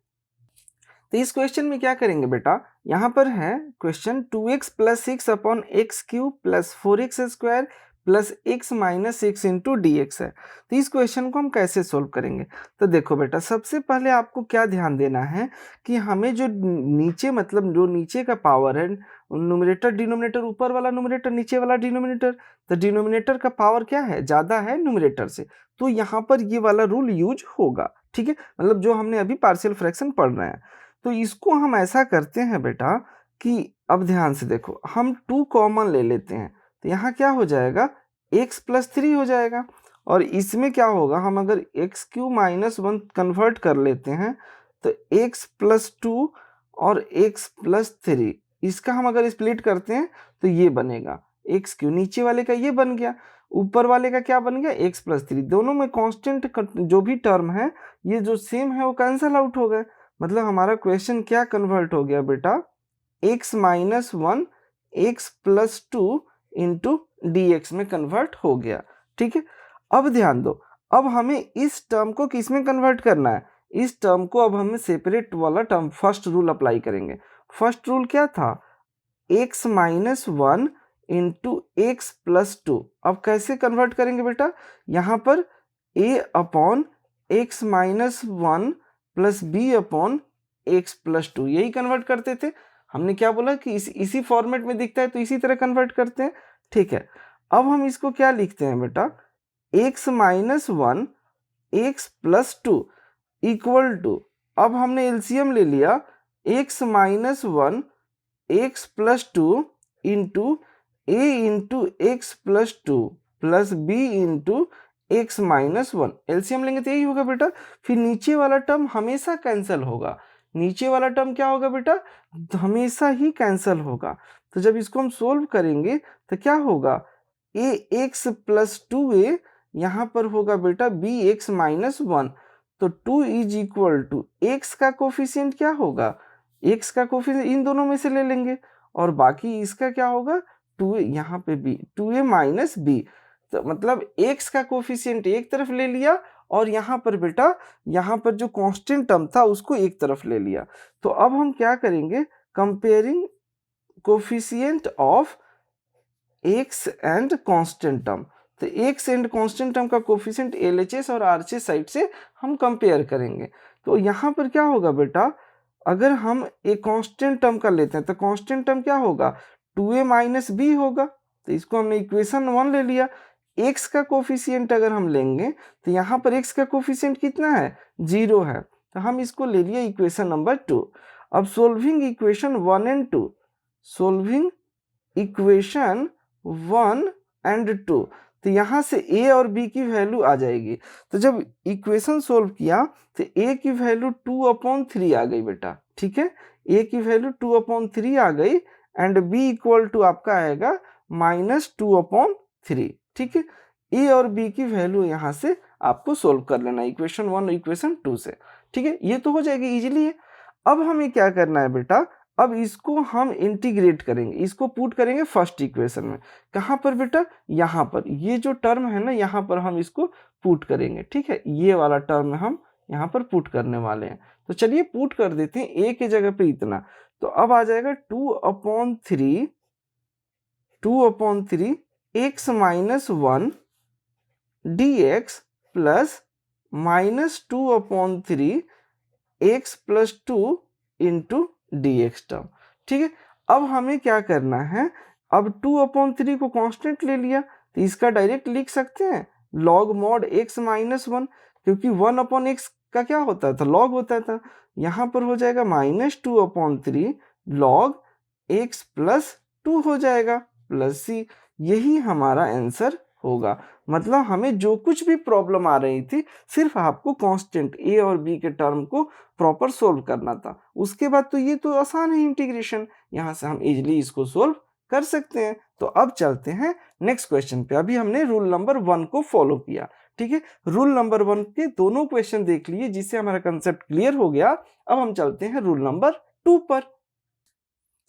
[SPEAKER 1] तो इस क्वेश्चन में क्या करेंगे बेटा, यहाँ पर है question 2x + 6/x³ + 4x² plus x - 6 into D x है। तो इस क्वेश्चन को हम कैसे सोल्व करेंगे, तो देखो बेटा, सबसे पहले आपको क्या ध्यान देना है कि हमें जो नीचे, मतलब जो नीचे का पावर है, न्यूमरेटर डिनोमिनेटर, ऊपर वाला न्यूमरेटर नीचे वाला डिनोमिनेटर, तो डिनोमिनेटर का पावर क्या है, ज़्यादा है न्यूमरेटर से, तो यहाँ पर ये वाला रूल यूज होगा। ठीक है, मतलब जो हमने अभी पार्शियल फ्रैक्शन पढ़ रहे हैं, तो इसको हम ऐसा करते हैं बेटा कि अब ध्यान से देखो, हम 2 कॉमन ले लेते हैं, तो यहाँ क्या हो जाएगा x + 3 हो जाएगा, और इसमें क्या होगा, हम अगर x³ - 1 कन्वर्ट कर लेते हैं तो x + 2 और x + 3, इसका हम अगर स्प्लिट करते हैं तो ये बनेगा x³, नीचे वाले का ये बन गया, ऊपर वाले का क्या बन गया x + 3, दोनों में कांस्टेंट जो भी टर्म है ये जो सेम है वो कैंसल आउट हो गए, मतलब हमारा क्वेश्चन क्या कन्वर्ट हो गया बेटा, x - 1 x + 2 into D x में कन्वर्ट हो गया। ठीक है, अब ध्यान दो, अब हमें इस टर्म को किस में कन्वर्ट करना है, इस टर्म को अब हमें सेपरेट वाला टर्म, फर्स्ट रूल अप्लाई करेंगे। फर्स्ट रूल क्या था, x - 1 इंटू एक्स + 2, अब कैसे कन्वर्ट करेंगे बेटा, यहाँ पर a/x - 1 प्लस b/x + 2, यही कन्वर्ट करते थे। हमने क्या बोला कि इसी फॉर्मेट में दिखता है तो इसी तरह कन्वर्ट करते हैं। ठीक है, अब हम इसको क्या लिखते हैं बेटा, x - 1 x + 2 इक्वल टू, अब हमने एलसीएम ले लिया, x - 1 x + 2 into a into x + 2 plus b into x minus one, LCM लेंगे तो यही होगा बेटा। फिर नीचे वाला टर्म हमेशा कैंसिल होगा, नीचे वाला टर्म क्या होगा बेटा, हमेशा ही कैंसिल होगा। तो जब इसको हम सोल्व करेंगे तो क्या होगा, ए एक्स प्लस टू ए, यहाँ पर होगा बेटा बी एक्स माइनस वन। तो 2 इज इक्वल टू एक्स का कोफिशिएंट क्या होगा, एक्स का कोफिशिएंट इन दोनों में से ले लेंगे और बाकी इसका क्या होगा 2a, यहाँ पे बी 2a माइनस बी। तो मतलब x का कोफिशिएंट एक तरफ ले लिया और यहाँ पर बेटा, यहाँ पर जो कांस्टेंट टर्म था उसको एक तरफ ले लिया। तो अब हम क्या करेंगे, comparing coefficient of x and constant term. तो x एंड कांस्टेंट टर्म का कोफिशिएंट LHS और RHS साइड से हम कंपेयर करेंगे। तो यहाँ पर क्या होगा बेटा, अगर हम एक कांस्टेंट टर्म का लेते हैं तो कांस्टेंट टर्म क्या होगा, 2a माइनस बी होगा। तो इसको हमने इक्वेशन 1 ले लिया। x का कोफिशिएंट अगर हम लेंगे तो यहाँ पर x का कोफिशिएंट कितना है, 0 है। तो हम इसको ले लिया इक्वेशन नंबर 2। अब solving equation 1 and 2, solving equation 1 and 2, तो यहाँ से a और b की वैल्यू आ जाएगी। तो जब इक्वेशन सोल्व किया तो a की वैल्यू 2/3 आ गई बेटा, ठीक है, a की वैल्यू 2/3 आ गई एंड b इक्वल टू आपका आएगा -2/3, ठीक है। a और b की वैल्यू यहाँ से आपको सोल्व कर लेना इक्वेशन 1 और इक्वेशन 2 से, ठीक है, ये तो हो जाएगी इजीली है। अब हमें क्या करना है बेटा, अब इसको हम इंटीग्रेट करेंगे, इसको पुट करेंगे फर्स्ट इक्वेशन में। कहाँ पर बेटा, यहाँ पर, ये जो टर्म है ना यहाँ पर हम इसको पुट करेंगे, ठीक है, ये वाला टर्म हम यहाँ पर पुट करने वाले हैं। तो चलिए पुट कर देते हैं, a के जगह पे इतना, तो अब आ जाएगा 2/3 x minus 1 dx plus -2/3 x plus 2 into dx term, ठीक है। अब हमें क्या करना है, अब 2/3 को कांस्टेंट ले लिया तो इसका डायरेक्ट लिख सकते हैं log mod x माइनस 1, क्योंकि 1/x का क्या होता था, log होता था। यहाँ पर हो जाएगा -2/3 log x प्लस 2 हो जाएगा प्लस c, यही हमारा आंसर होगा। मतलब हमें जो कुछ भी प्रॉब्लम आ रही थी सिर्फ आपको कांस्टेंट a और b के टर्म को प्रॉपर सोल्व करना था। उसके बाद तो ये तो आसान है इंटीग्रेशन, यहाँ से हम इजीली इसको सोल्व कर सकते हैं। तो अब चलते हैं नेक्स्ट क्वेश्चन पे। अभी हमने रूल नंबर 1 को फॉलो किया, ठीक है, रूल नंबर 1 के दोनों क्वेश्चन देख लिए जिससे हमारा कंसेप्ट क्लियर हो गया। अब हम चलते हैं रूल नंबर 2 पर।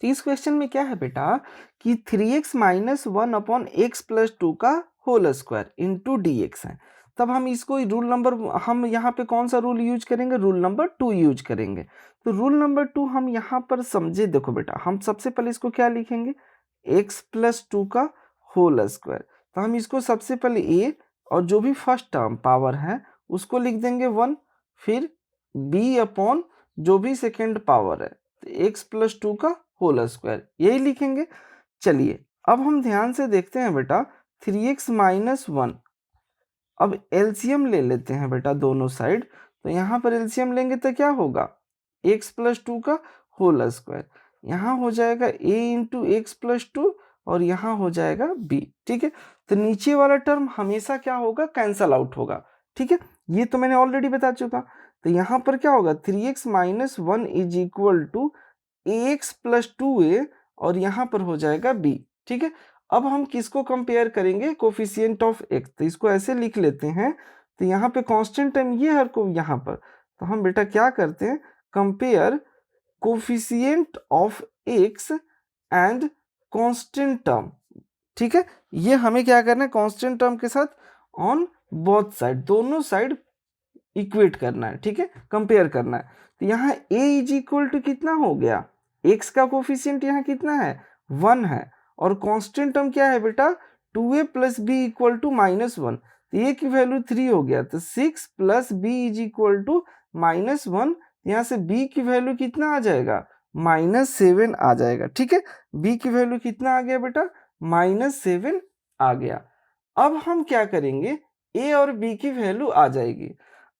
[SPEAKER 1] तो इस क्वेश्चन में क्या है बेटा कि 3x माइनस 1/x प्लस 2 का होल स्क्वायर इंटू dx है। तब हम इसको रूल नंबर, हम यहाँ पे कौन सा रूल यूज करेंगे, रूल नंबर 2 यूज करेंगे। तो रूल नंबर 2 हम यहाँ पर समझे, देखो बेटा हम सबसे पहले इसको क्या लिखेंगे, x प्लस 2 का होल स्क्वायर। तो हम इसको सबसे पहले a और जो भी फर्स्ट टर्म पावर है उसको लिख देंगे 1, फिर b अपॉन जो भी सेकेंड पावर है तो x प्लस 2 का होल स्क्वायर, यही लिखेंगे। चलिए अब हम ध्यान से देखते हैं बेटा 3x माइनस 1, अब एलसीएम ले लेते हैं बेटा दोनों साइड। तो यहाँ पर एलसीएम लेंगे तो क्या होगा, x प्लस 2 का होल स्क्वायर, यहाँ हो जाएगा a इंटू एक्स प्लस 2 और यहाँ हो जाएगा b, ठीक है। तो नीचे वाला टर्म हमेशा क्या होगा, कैंसल आउट होगा, ठीक है, ये तो मैंने ऑलरेडी बता चुका। तो यहाँ पर क्या होगा 3x minus 1 is equal to ax plus 2a और यहाँ पर हो जाएगा b, ठीक है। अब हम किसको कंपेयर करेंगे, कोफिशिएंट ऑफ x, तो इसको ऐसे लिख लेते हैं। तो यहाँ पे कांस्टेंट टर्म ये है को यहाँ पर, तो हम बेटा क्या करते हैं, compare coefficient of x and constant term, ठीक है। ये हमें क्या करना है, कांस्टेंट टर्म के साथ ऑन बोथ साइड, दोनों साइड इक्वेट करना है, ठीक है, कंपेयर करना है। तो यहाँ a इज इक्वल टू कितना हो गया, x का कोफिशिएंट यहाँ कितना है 1 है और कांस्टेंट टर्म क्या है बेटा 2a plus B equal to -1, तो a की वैल्यू 3 हो गया, तो 6 plus B is equal to -1, यहाँ से b की वैल्यू कितना आ जाएगा -7 आ जाएगा, ठीक है। b की वैल्यू कितना आ गया बेटा -7 आ गया। अब हम क्या करेंगे, a और b की वैल्यू आ जाएगी।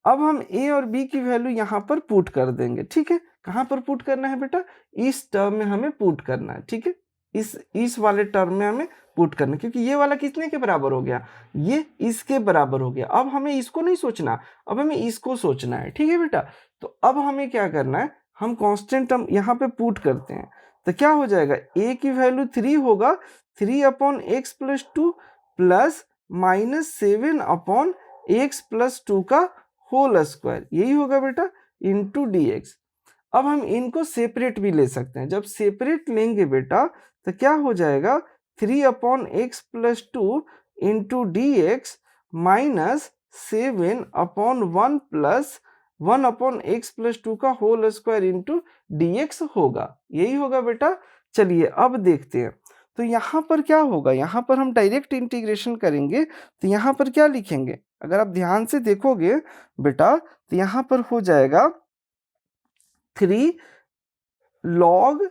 [SPEAKER 1] अब हम a और b की वैल्यू यहाँ पर पुट कर देंगे, ठीक है। कहाँ पर पुट करना है बेटा, इस टर्म में हमें पुट करना है, ठीक है, इस वाले टर्म में हमें पुट करना, क्योंकि ये वाला कितने के बराबर हो गया, ये इसके बराबर हो गया। अब हमें इसको नहीं सोचना, अब हमें इसको सोचना है, ठीक है बेटा। तो अब हमें क्या करना है, हम कांस्टेंट टर्म यहाँ पे पुट करते हैं, तो क्या हो जाएगा, a की वैल्यू 3 होगा, 3/x+2 प्लस -7/x+2 का होल स्क्वायर, यही होगा बेटा, इंटू dx। अब हम इनको सेपरेट भी ले सकते हैं, जब सेपरेट लेंगे बेटा तो क्या हो जाएगा, 3/x+2 into dx minus 7/1 plus 1/x+2 का होल स्क्वायर इंटू dx होगा, यही होगा बेटा। चलिए अब देखते हैं, तो यहाँ पर क्या होगा, यहाँ पर हम डायरेक्ट इंटीग्रेशन करेंगे, तो यहाँ पर क्या लिखेंगे, अगर आप ध्यान से देखोगे बेटा तो यहाँ पर हो जाएगा 3 log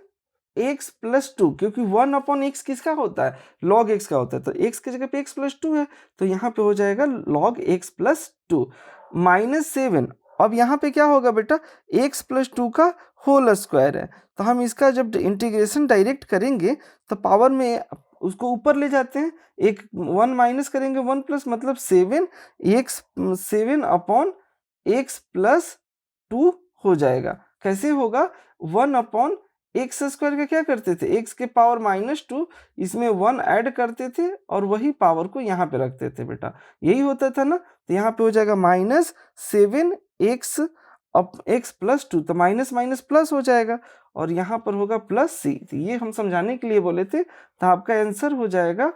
[SPEAKER 1] x+2, क्योंकि 1/x किसका होता है, log x का होता है, तो x की जगह पे x+2 है, तो यहाँ पे हो जाएगा log x+2 -7। अब यहाँ पे क्या होगा बेटा, x+2 का होल स्क्वायर है, तो हम इसका जब इंटीग्रेशन डायरेक्ट करेंगे तो पावर में उसको ऊपर ले जाते हैं, एक 1 माइनस करेंगे, 1 प्लस मतलब 7/x+2 हो जाएगा। कैसे होगा, 1/x² का क्या करते थे, x के पावर -2, इसमें 1 ऐड करते थे और वही पावर को यहाँ पे रखते थे बेटा, यही होता था ना। तो यहाँ पे हो जाएगा -7x+2, तो माइनस माइनस प्लस हो जाएगा, और यहाँ पर होगा +c। तो ये हम समझाने के लिए बोले थे, तो आपका आंसर हो जाएगा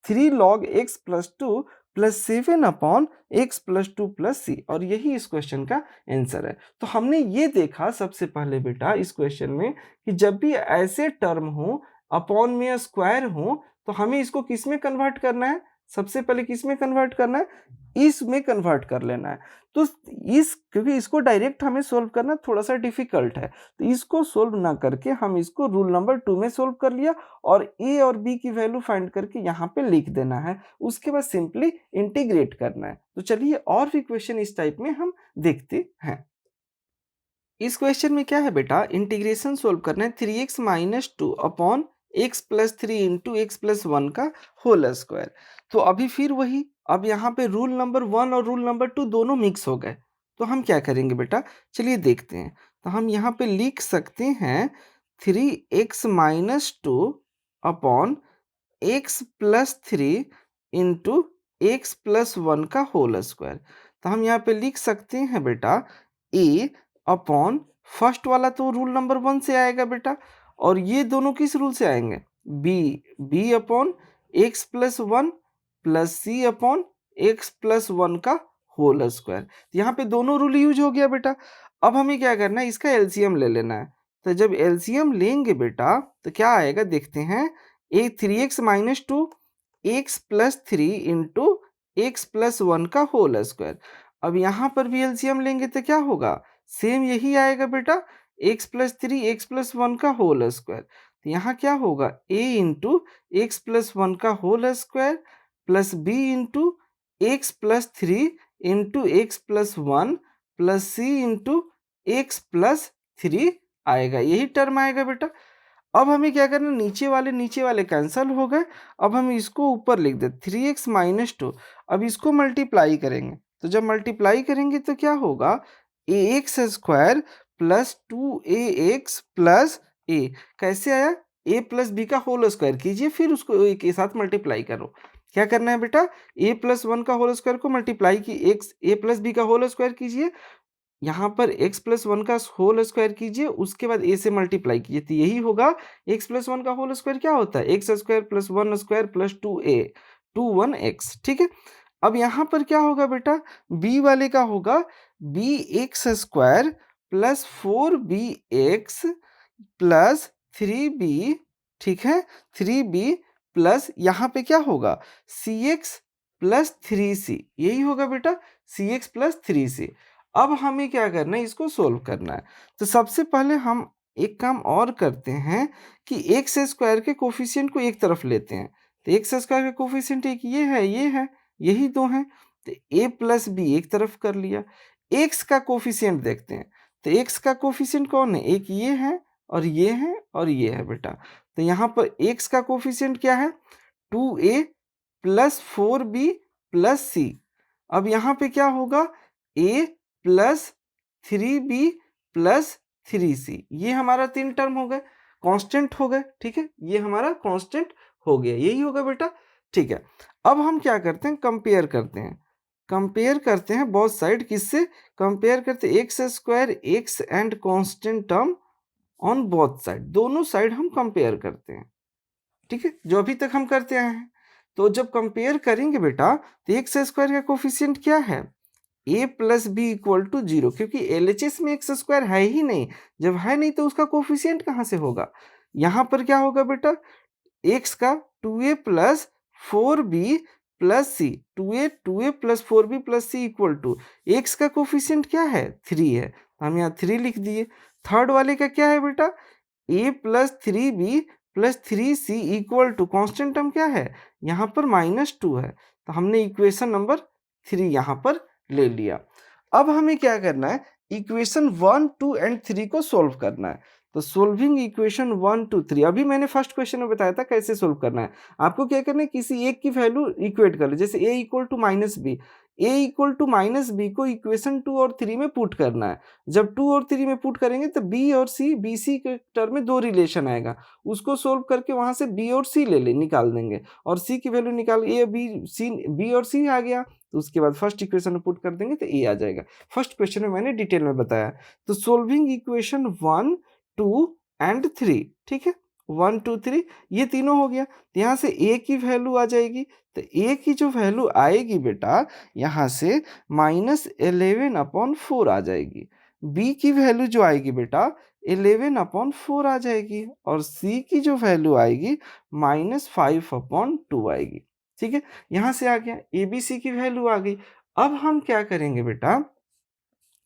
[SPEAKER 1] 3 log x+2 plus 7/x+2 plus c, और यही इस क्वेश्चन का आंसर है। तो हमने ये देखा सबसे पहले बेटा इस क्वेश्चन में कि जब भी ऐसे टर्म हो अपॉन में स्क्वायर हो तो हमें इसको किस में कन्वर्ट करना है, सबसे पहले किस में कन्वर्ट करना है, इसमें कन्वर्ट कर लेना है। तो क्योंकि इसको डायरेक्ट हमें सोल्व करना थोड़ा सा डिफिकल्ट है, तो इसको सोल्व ना करके हम इसको रूल नंबर 2 में सोल्व कर लिया, और a और b की वैल्यू फाइंड करके यहाँ पे लिख देना है, उसके बाद सिंपली इंटीग्रेट करना है। तो चलिए और भी क्वेश्चन इस टाइप में हम देखते हैं। इस क्वेश्चन में क्या है बेटा, इंटीग्रेशन सोल्व करना है 3x - 2 upon x+3 into x+1 का होल स्क्वायर। तो अभी फिर वही, अब यहाँ पे रूल नंबर 1 और रूल नंबर 2 दोनों मिक्स हो गए, तो हम क्या करेंगे बेटा, चलिए देखते हैं। तो हम यहाँ पे लिख सकते हैं 3x - 2 upon x+3 into x+1 का होल स्क्वायर। तो हम यहाँ पे लिख सकते हैं बेटा a अपॉन, फर्स्ट वाला तो रूल नंबर 1 से आएगा बेटा, और ये दोनों किस रूल से आएंगे, b upon x+1 plus c upon x+1 का होल स्क्वायर। यहाँ पे दोनों रूल यूज हो गया बेटा। अब हमें क्या करना है, इसका एलसीएम ले लेना है। तो जब एलसीएम लेंगे बेटा तो क्या आएगा देखते हैं, 3x - 2 x+3 इंटू x+1 का होल स्क्वायर। अब यहाँ पर भी एलसीएम लेंगे तो क्या होगा, सेम यही आएगा बेटा, x+3 x+1 का होल स्क्वायर। तो यहाँ क्या होगा, a इंटू x+1 का whole square plus b into x+3 into x+1 plus c into x+3 आएगा, यही टर्म आएगा बेटा। अब हमें क्या करना, नीचे वाले कैंसिल हो गए, अब हम इसको ऊपर लिख दे 3x - 2। अब इसको मल्टीप्लाई करेंगे, तो जब मल्टीप्लाई करेंगे तो क्या होगा, ax² plus 2ax plus a, कैसे आया, a प्लस b का होल स्क्वायर कीजिए, फिर उसको a के साथ मल्टीप्लाई करो। क्या करना है बेटा, a+1 का होल स्क्वायर को मल्टीप्लाई की a प्लस b का होल स्क्वायर कीजिए, यहाँ पर x+1 का होल स्क्वायर कीजिए, उसके बाद a से मल्टीप्लाई कीजिए, तो यही होगा x+1 का होल स्क्वायर क्या होता है, x² plus 1 square plus 2a 21x, ठीक है। अब यहाँ पर क्या होगा बेटा, b वाले का होगा bx² plus 4bx plus 3b, ठीक है, 3b प्लस यहाँ पे क्या होगा cx प्लस 3c, यही होगा बेटा, cx प्लस 3c। अब हमें क्या करना है, इसको सोल्व करना है। तो सबसे पहले हम एक काम और करते हैं कि x² के कोफिशिएंट को एक तरफ लेते हैं, तो x² का कोफिशिएंट एक ये है, ये है, यही दो हैं, तो a प्लस b एक तरफ कर लिया। x का कोफिशिएंट देखते हैं, तो x का कोफिशिएंट कौन है, एक ये है और ये है और ये है बेटा। तो यहाँ पर x का कोफिशिएंट क्या है, 2a plus 4b plus c। अब यहाँ पे क्या होगा, a plus 3b plus 3c। ये हमारा 3 टर्म हो गए, कांस्टेंट हो गए। ठीक है, ये हमारा कांस्टेंट हो गया, यही होगा बेटा। ठीक है, अब हम क्या करते हैं, कंपेयर करते हैं। कंपेयर करते हैं बोथ साइड, किससे कंपेयर करते हैं, x square X and constant term on both side, दोनों साइड हम कंपेयर करते हैं। ठीक है, जो अभी तक हम करते आए हैं। तो जब कंपेयर करेंगे बेटा, तो एक्स स्क्वायर का कोफिशिएंट क्या है, a plus B equal to 0, क्योंकि LHS में एक्स स्क्वायर है ही नहीं। जब है नहीं तो उसका कोफिशिएंट कहाँ से होगा। यहाँ पर क्या होगा बेटा, x का 2a plus 4b plus C, 2a plus 4b plus C equal to, X का कोफिशिएंट क्या है, 3 है, तो हम यहाँ 3 लिख दिए। थर्ड वाले का क्या है बेटा, a plus 3b plus 3c equal to, constant term क्या है यहाँ पर, -2 है, तो हमने इक्वेशन नंबर 3 यहाँ पर ले लिया। अब हमें क्या करना है, इक्वेशन 1, 2 एंड 3 को सोल्व करना है। तो सोल्विंग इक्वेशन 1, 2, 3, अभी मैंने फर्स्ट क्वेश्चन में बताया था कैसे सोल्व करना है। आपको क्या करना है, किसी एक की वैल्यू इक्वेट कर लो, जैसे a equal to minus B, a equal to minus B को इक्वेशन 2 और 3 में पुट करना है। जब 2 और 3 में पुट करेंगे तो b और c, बी सी के टर्म में 2 रिलेशन आएगा, उसको सोल्व करके वहां से b और c निकाल देंगे, और c की वैल्यू निकाल, a b c, b और c आ गया, तो उसके बाद फर्स्ट इक्वेशन में पुट कर देंगे तो a आ जाएगा। फर्स्ट क्वेश्चन में मैंने डिटेल में बताया। तो सोल्विंग इक्वेशन 1, 2 एंड 3, ठीक है, 1, 2, 3 ये तीनों हो गया। तो यहाँ से a की वैल्यू आ जाएगी, तो a की जो वैल्यू आएगी बेटा, यहाँ से -11/4 आ जाएगी। b की वैल्यू जो आएगी बेटा 11/4 आ जाएगी, और c की जो वैल्यू आएगी -5/2 आएगी। ठीक है, यहाँ से आ गया, ए बी सी की वैल्यू आ गई। अब हम क्या करेंगे बेटा,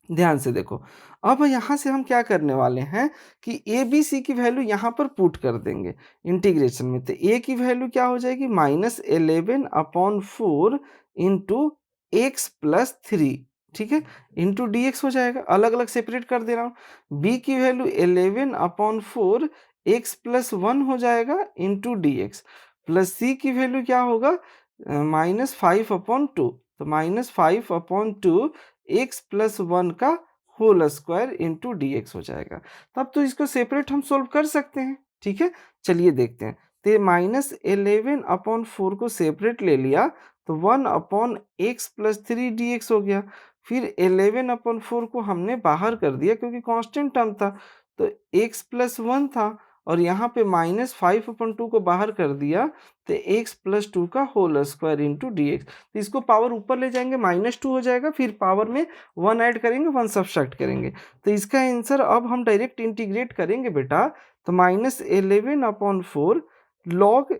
[SPEAKER 1] ध्यान से देखो, अब यहाँ से हम क्या करने वाले हैं कि ए बी सी की वैल्यू यहाँ पर पुट कर देंगे इंटीग्रेशन में। तो ए की वैल्यू क्या हो जाएगी, -11/4 इंटू एक्स प्लस 3, ठीक है, इंटू डी एक्स हो जाएगा, अलग अलग सेपरेट कर दे रहा हूँ। बी की वैल्यू 11/4 एक्स प्लस 1 हो जाएगा इंटू डी एक्स, प्लस सी की वैल्यू क्या होगा, -5/2, तो -5/2 एक्स प्लस 1 का whole square into D X हो जाएगा। तब तो इसको सेपरेट हम सोल्व कर सकते हैं। ठीक है, चलिए देखते हैं। तो -11/4 को सेपरेट ले लिया, तो 1/x प्लस 3 डी एक्स हो गया। फिर 11/4 को हमने बाहर कर दिया क्योंकि कांस्टेंट टर्म था, तो x प्लस 1 था, और यहाँ पे -5/2 को बाहर कर दिया, तो x प्लस 2 का whole square into D X. तो इसको पावर ऊपर ले जाएंगे, -2 हो जाएगा, फिर पावर में 1 ऐड करेंगे, 1 सब्सट्रैक्ट करेंगे, तो इसका आंसर अब हम डायरेक्ट इंटीग्रेट करेंगे बेटा, तो -11/4 log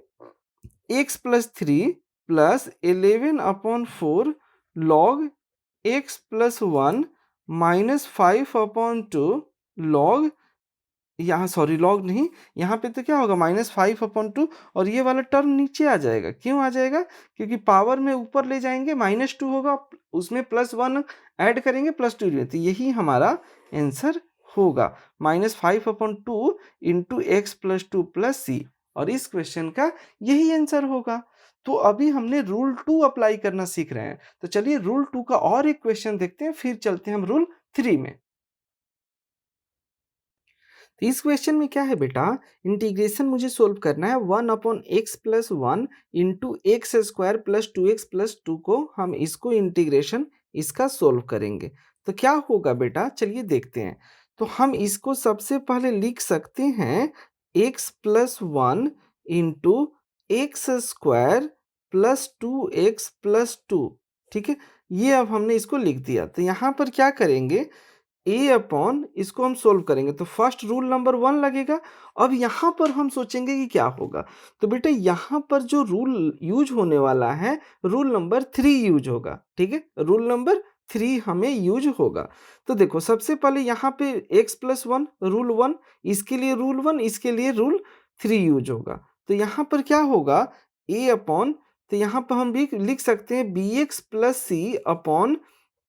[SPEAKER 1] x plus 3 plus 11/4 log x plus 1 -5/2 log, यहाँ सॉरी लॉग नहीं, यहाँ पे तो क्या होगा -5/2, और ये वाला टर्म नीचे आ जाएगा। क्यों आ जाएगा, क्योंकि पावर में ऊपर ले जाएंगे, -2 होगा, उसमें +1 ऐड करेंगे, +2, तो यही हमारा आंसर होगा, -5/2 into X plus 2 plus C, और इस क्वेश्चन का यही आंसर होगा। तो अभी हमने रूल 2 अप्लाई करना सीख रहे हैं, तो चलिए रूल 2 का और एक क्वेश्चन देखते हैं, फिर चलते हैं हम रूल 3 में। तो इस क्वेश्चन में क्या है बेटा, इंटीग्रेशन मुझे सोल्व करना है 1/x plus 1 into X square plus 2x plus 2 को, हम इसको इंटीग्रेशन इसका सोल्व करेंगे। तो क्या होगा बेटा, चलिए देखते हैं। तो हम इसको सबसे पहले लिख सकते हैं x plus 1 into X square plus 2x plus 2, ठीक है, ये अब हमने इसको लिख दिया। तो यहाँ पर क्या करेंगे, ए अपॉन, इसको हम सोल्व करेंगे, तो फर्स्ट रूल नंबर 1 लगेगा। अब यहाँ पर हम सोचेंगे कि क्या होगा, तो बेटा यहाँ पर जो रूल यूज होने वाला है, रूल नंबर 3 यूज होगा। ठीक है, रूल नंबर 3 हमें यूज होगा। तो देखो सबसे पहले यहाँ पे x प्लस 1 रूल 1, इसके लिए रूल 1, इसके लिए रूल 3 यूज होगा। तो यहाँ पर क्या होगा, ए अपॉन, तो यहाँ पर हम भी लिख सकते हैं B X plus C upon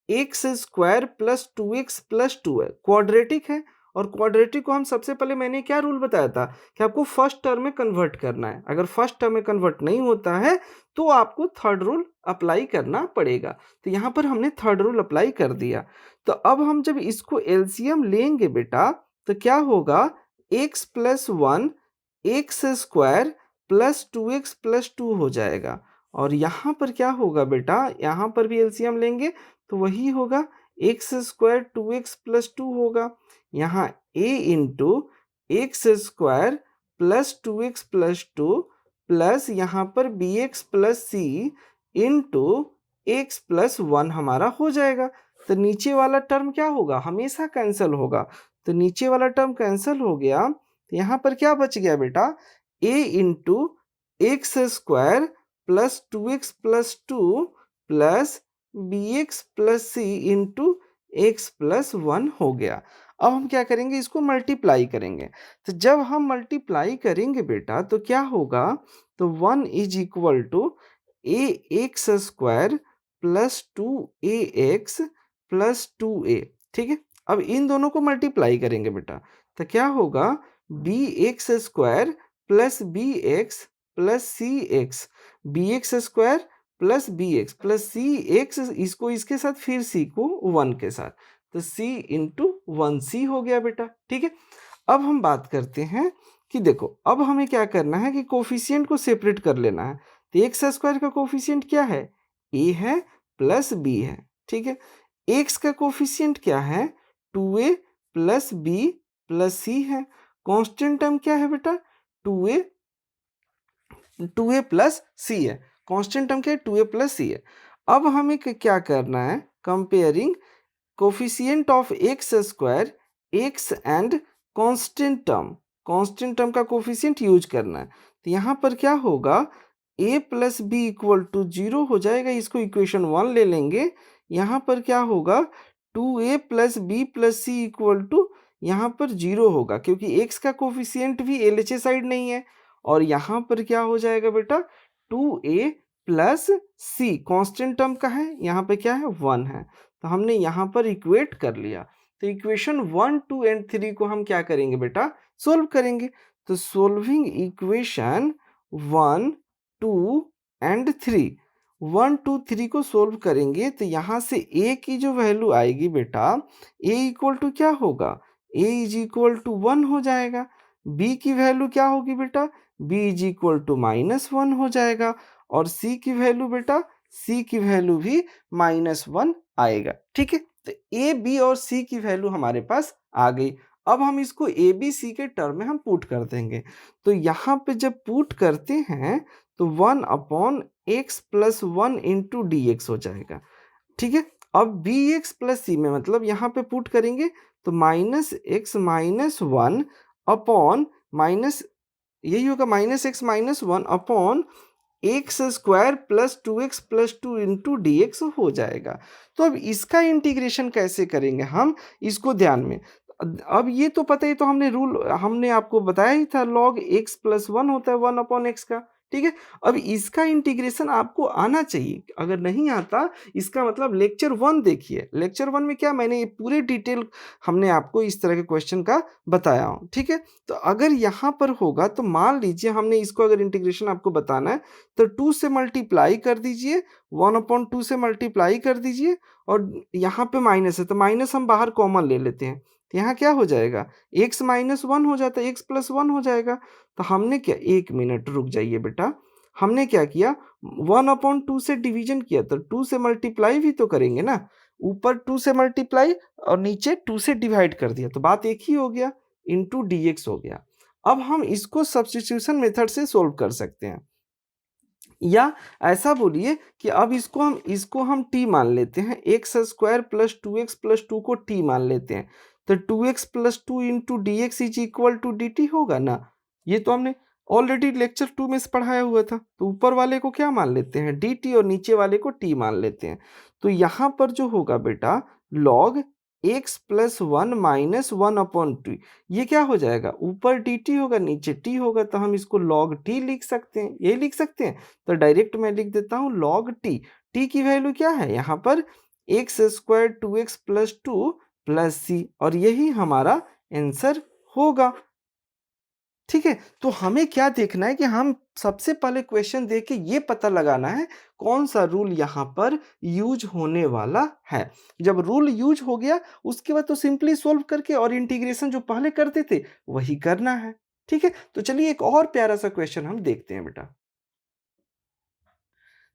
[SPEAKER 1] X square plus 2x plus 2 है, क्वाड्रेटिक है, और क्वाड्रेटिक को हम सबसे पहले मैंने क्या रूल बताया था कि आपको फर्स्ट टर्म में कन्वर्ट करना है। अगर फर्स्ट टर्म में कन्वर्ट नहीं होता है तो आपको थर्ड रूल अप्लाई करना पड़ेगा। तो यहाँ पर हमने थर्ड रूल अप्लाई कर दिया। तो अब हम जब इसको एलसीएम लेंगे बेटा तो क्या होगा, x plus one x square plus two X plus two हो जाएगा। और यहाँ पर क्या होगा बेटा, यहाँ पर भी एलसीएम लेंगे तो वही होगा, X square two X plus two होगा। यहाँ a into X square plus two X plus two plus यहाँ पर B X plus C into X plus one हमारा हो जाएगा। तो नीचे वाला टर्म क्या होगा, हमेशा कैंसिल होगा। तो नीचे वाला टर्म कैंसिल हो गया तो यहाँ पर क्या बच गया बेटा, a into X square plus two X plus two plus B X plus C into X plus one हो गया। अब हम क्या करेंगे, इसको मल्टीप्लाई करेंगे। तो जब हम मल्टीप्लाई करेंगे बेटा तो क्या होगा, तो one is equal to A X square plus two A X plus two A. ठीक है, अब इन दोनों को मल्टीप्लाई करेंगे बेटा तो क्या होगा, B X square plus B X plus C X, B X square plus B X plus C X, इसको इसके साथ फिर सी को वन के साथ, तो c इंटू वन सी हो गया बेटा। ठीक है, अब हम बात करते हैं कि देखो अब हमें क्या करना है कि कोफिशिएंट को सेपरेट कर लेना है। तो एक्स स्क्वायर का कोफिशिएंट क्या है, a है प्लस b है। ठीक है, x का कोफिशिएंट क्या है, 2a plus b plus c है। कांस्टेंट टर्म क्या है बेटा, 2a प्लस c है। कांस्टेंट टर्म क्या है, 2a प्लस c है। अब हमें क्या करना है, comparing coefficient of X square X and constant term का कोफिशिएंट यूज करना है। तो यहाँ पर क्या होगा, a plus B equal to zero हो जाएगा, इसको इक्वेशन वन ले लेंगे। यहाँ पर क्या होगा, 2a plus B plus C equal to यहाँ पर जीरो होगा क्योंकि x का कोफिशिएंट भी LHS साइड नहीं है। और यहाँ पर क्या हो जाएगा बेटा, 2a प्लस सी कांस्टेंट टर्म का है, यहाँ पे क्या है, वन है। तो हमने यहाँ पर इक्वेट कर लिया। तो इक्वेशन 1, 2 एंड 3 को हम क्या करेंगे बेटा, सोल्व करेंगे। तो सोल्विंग इक्वेशन 1, 2 एंड 3, 1, 2, 3 को सोल्व करेंगे तो यहाँ से a की जो वैल्यू आएगी बेटा, a इक्वल टू क्या होगा, a इज इक्वल टू 1 हो जाएगा। b की वैल्यू क्या होगी बेटा, b इज इक्वल टू -1 हो जाएगा। और c की वैल्यू बेटा, c की वैल्यू भी -1 आएगा। ठीक है, तो a b और c की वैल्यू हमारे पास आ गई। अब हम इसको a b c के टर्म में हम पुट कर देंगे। तो यहाँ पे जब पुट करते हैं तो 1 upon X plus one into D X हो जाएगा। ठीक है, अब बी एक्स प्लस सी में मतलब यहाँ पे पुट करेंगे तो -x - 1 अपॉन माइनस, यही होगा -x - 1 upon X square plus 2x plus two into D X हो जाएगा। तो अब इसका इंटीग्रेशन कैसे करेंगे हम, इसको ध्यान में। अब ये तो पता ही, तो हमने रूल हमने आपको बताया ही था, log x प्लस वन होता है 1 अपॉन एक्स का। ठीक है, अब इसका इंटीग्रेशन आपको आना चाहिए। अगर नहीं आता इसका मतलब लेक्चर 1 देखिए। लेक्चर 1 में क्या मैंने ये पूरे डिटेल हमने आपको इस तरह के क्वेश्चन का बताया हूँ। ठीक है, तो अगर यहाँ पर होगा तो मान लीजिए हमने इसको अगर इंटीग्रेशन आपको बताना है तो 2 से मल्टीप्लाई कर दीजिए, 1/2 से मल्टीप्लाई कर दीजिए। और यहाँ पे माइनस है तो माइनस हम बाहर कॉमन ले लेते हैं। तो यहाँ क्या हो जाएगा, x - 1 हो जाता है, x प्लस 1 हो जाएगा। तो हमने क्या, 1 मिनट रुक जाइए बेटा, हमने क्या किया, 1/2 से डिवीजन किया तो 2 से मल्टीप्लाई भी तो करेंगे ना। ऊपर 2 से मल्टीप्लाई और नीचे 2 से डिवाइड कर दिया तो बात एक ही हो गया, इंटू डी एक्स हो गया। अब हम इसको सब्स्टिट्यूशन मेथड से सोल्व कर सकते हैं, या ऐसा बोलिए कि अब इसको हम t मान लेते हैं, x square plus 2x plus 2 को t मान लेते हैं। तो 2x plus 2 into D X is equal to D T होगा ना। ये तो हमने ऑलरेडी लेक्चर 2 में से पढ़ाया हुआ था। तो ऊपर वाले को क्या मान लेते हैं, डी टी, और नीचे वाले को t मान लेते हैं। तो यहाँ पर जो होगा बेटा, log x प्लस 1 माइनस 1/2, ये क्या हो जाएगा, ऊपर डी टी होगा नीचे t होगा, तो हम इसको log t लिख सकते हैं, यही लिख सकते हैं। तो डायरेक्ट मैं लिख देता हूँ log t। t की वैल्यू क्या है यहाँ पर, X square 2x plus 2 plus C, और यही हमारा आंसर होगा। ठीक है, तो हमें क्या देखना है कि हम सबसे पहले क्वेश्चन देख के ये पता लगाना है कौन सा रूल यहाँ पर यूज होने वाला है। जब रूल यूज हो गया उसके बाद तो सिंपली सोल्व करके और इंटीग्रेशन जो पहले करते थे वही करना है। ठीक है, तो चलिए एक और प्यारा सा क्वेश्चन हम देखते हैं बेटा।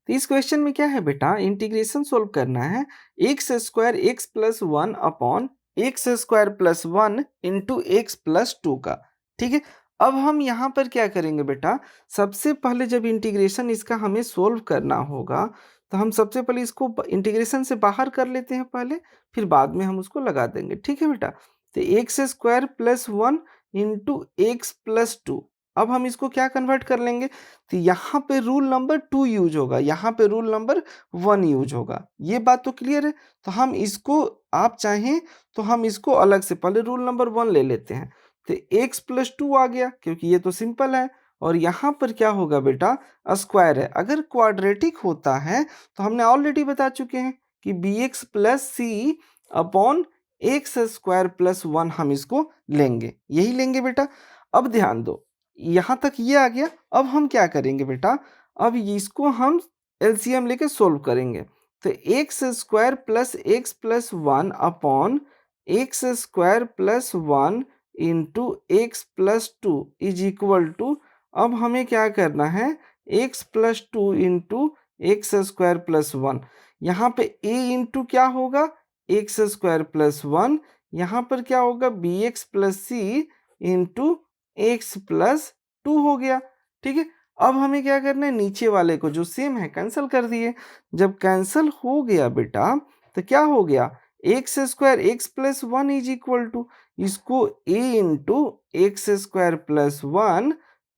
[SPEAKER 1] तो इस क्वेश्चन में क्या है बेटा, इंटीग्रेशन सोल्व करना है x square X plus one upon X square plus one into X plus to का। ठीक है, अब हम यहाँ पर क्या करेंगे बेटा, सबसे पहले जब इंटीग्रेशन इसका हमें सोल्व करना होगा तो हम सबसे पहले इसको इंटीग्रेशन से बाहर कर लेते हैं पहले, फिर बाद में हम उसको लगा देंगे। ठीक है बेटा, तो X square plus one into X plus to, अब हम इसको क्या कन्वर्ट कर लेंगे, तो यहाँ पे रूल नंबर 2 यूज होगा, यहाँ पे रूल नंबर 1 यूज होगा। ये बात तो क्लियर है। तो हम इसको, आप चाहें तो हम इसको अलग से पहले रूल नंबर 1 ले लेते हैं। तो x प्लस टू आ गया क्योंकि ये तो सिंपल है। और यहाँ पर क्या होगा बेटा, स्क्वायर है। अगर क्वाड्रेटिक होता है तो हमने ऑलरेडी बता चुके हैं कि B X plus C upon X square plus one हम इसको लेंगे, यही लेंगे बेटा। अब ध्यान दो, यहाँ तक ये आ गया। अब हम क्या करेंगे बेटा, अब इसको हम एलसीएम लेके सोल्व करेंगे। तो X square plus one upon X square plus one into X plus two is equal to, अब हमें क्या करना है, X plus two into X square plus one. यहाँ पे ए इंटू क्या होगा, एक्स स्क्वायर प्लस वन, यहाँ पर क्या होगा B X plus C into X plus two हो गया। ठीक है, अब हमें क्या करना है, नीचे वाले को जो सेम है कैंसिल कर दिए। जब कैंसिल हो गया बेटा तो क्या हो गया, X square X plus one is equal to, इसको A into X square plus one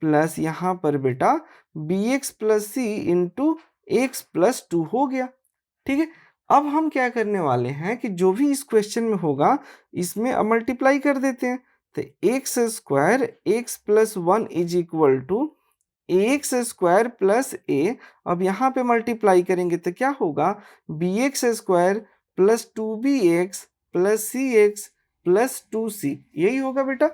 [SPEAKER 1] plus यहाँ पर बेटा B X plus C into X plus two हो गया। ठीक है, अब हम क्या करने वाले हैं कि जो भी इस क्वेश्चन में होगा इसमें अब मल्टीप्लाई कर देते हैं। तो X square X plus one is equal to X square plus A, अब यहाँ पे मल्टीप्लाई करेंगे तो क्या होगा, B X square plus two B X plus C X plus two C, यही होगा बेटा।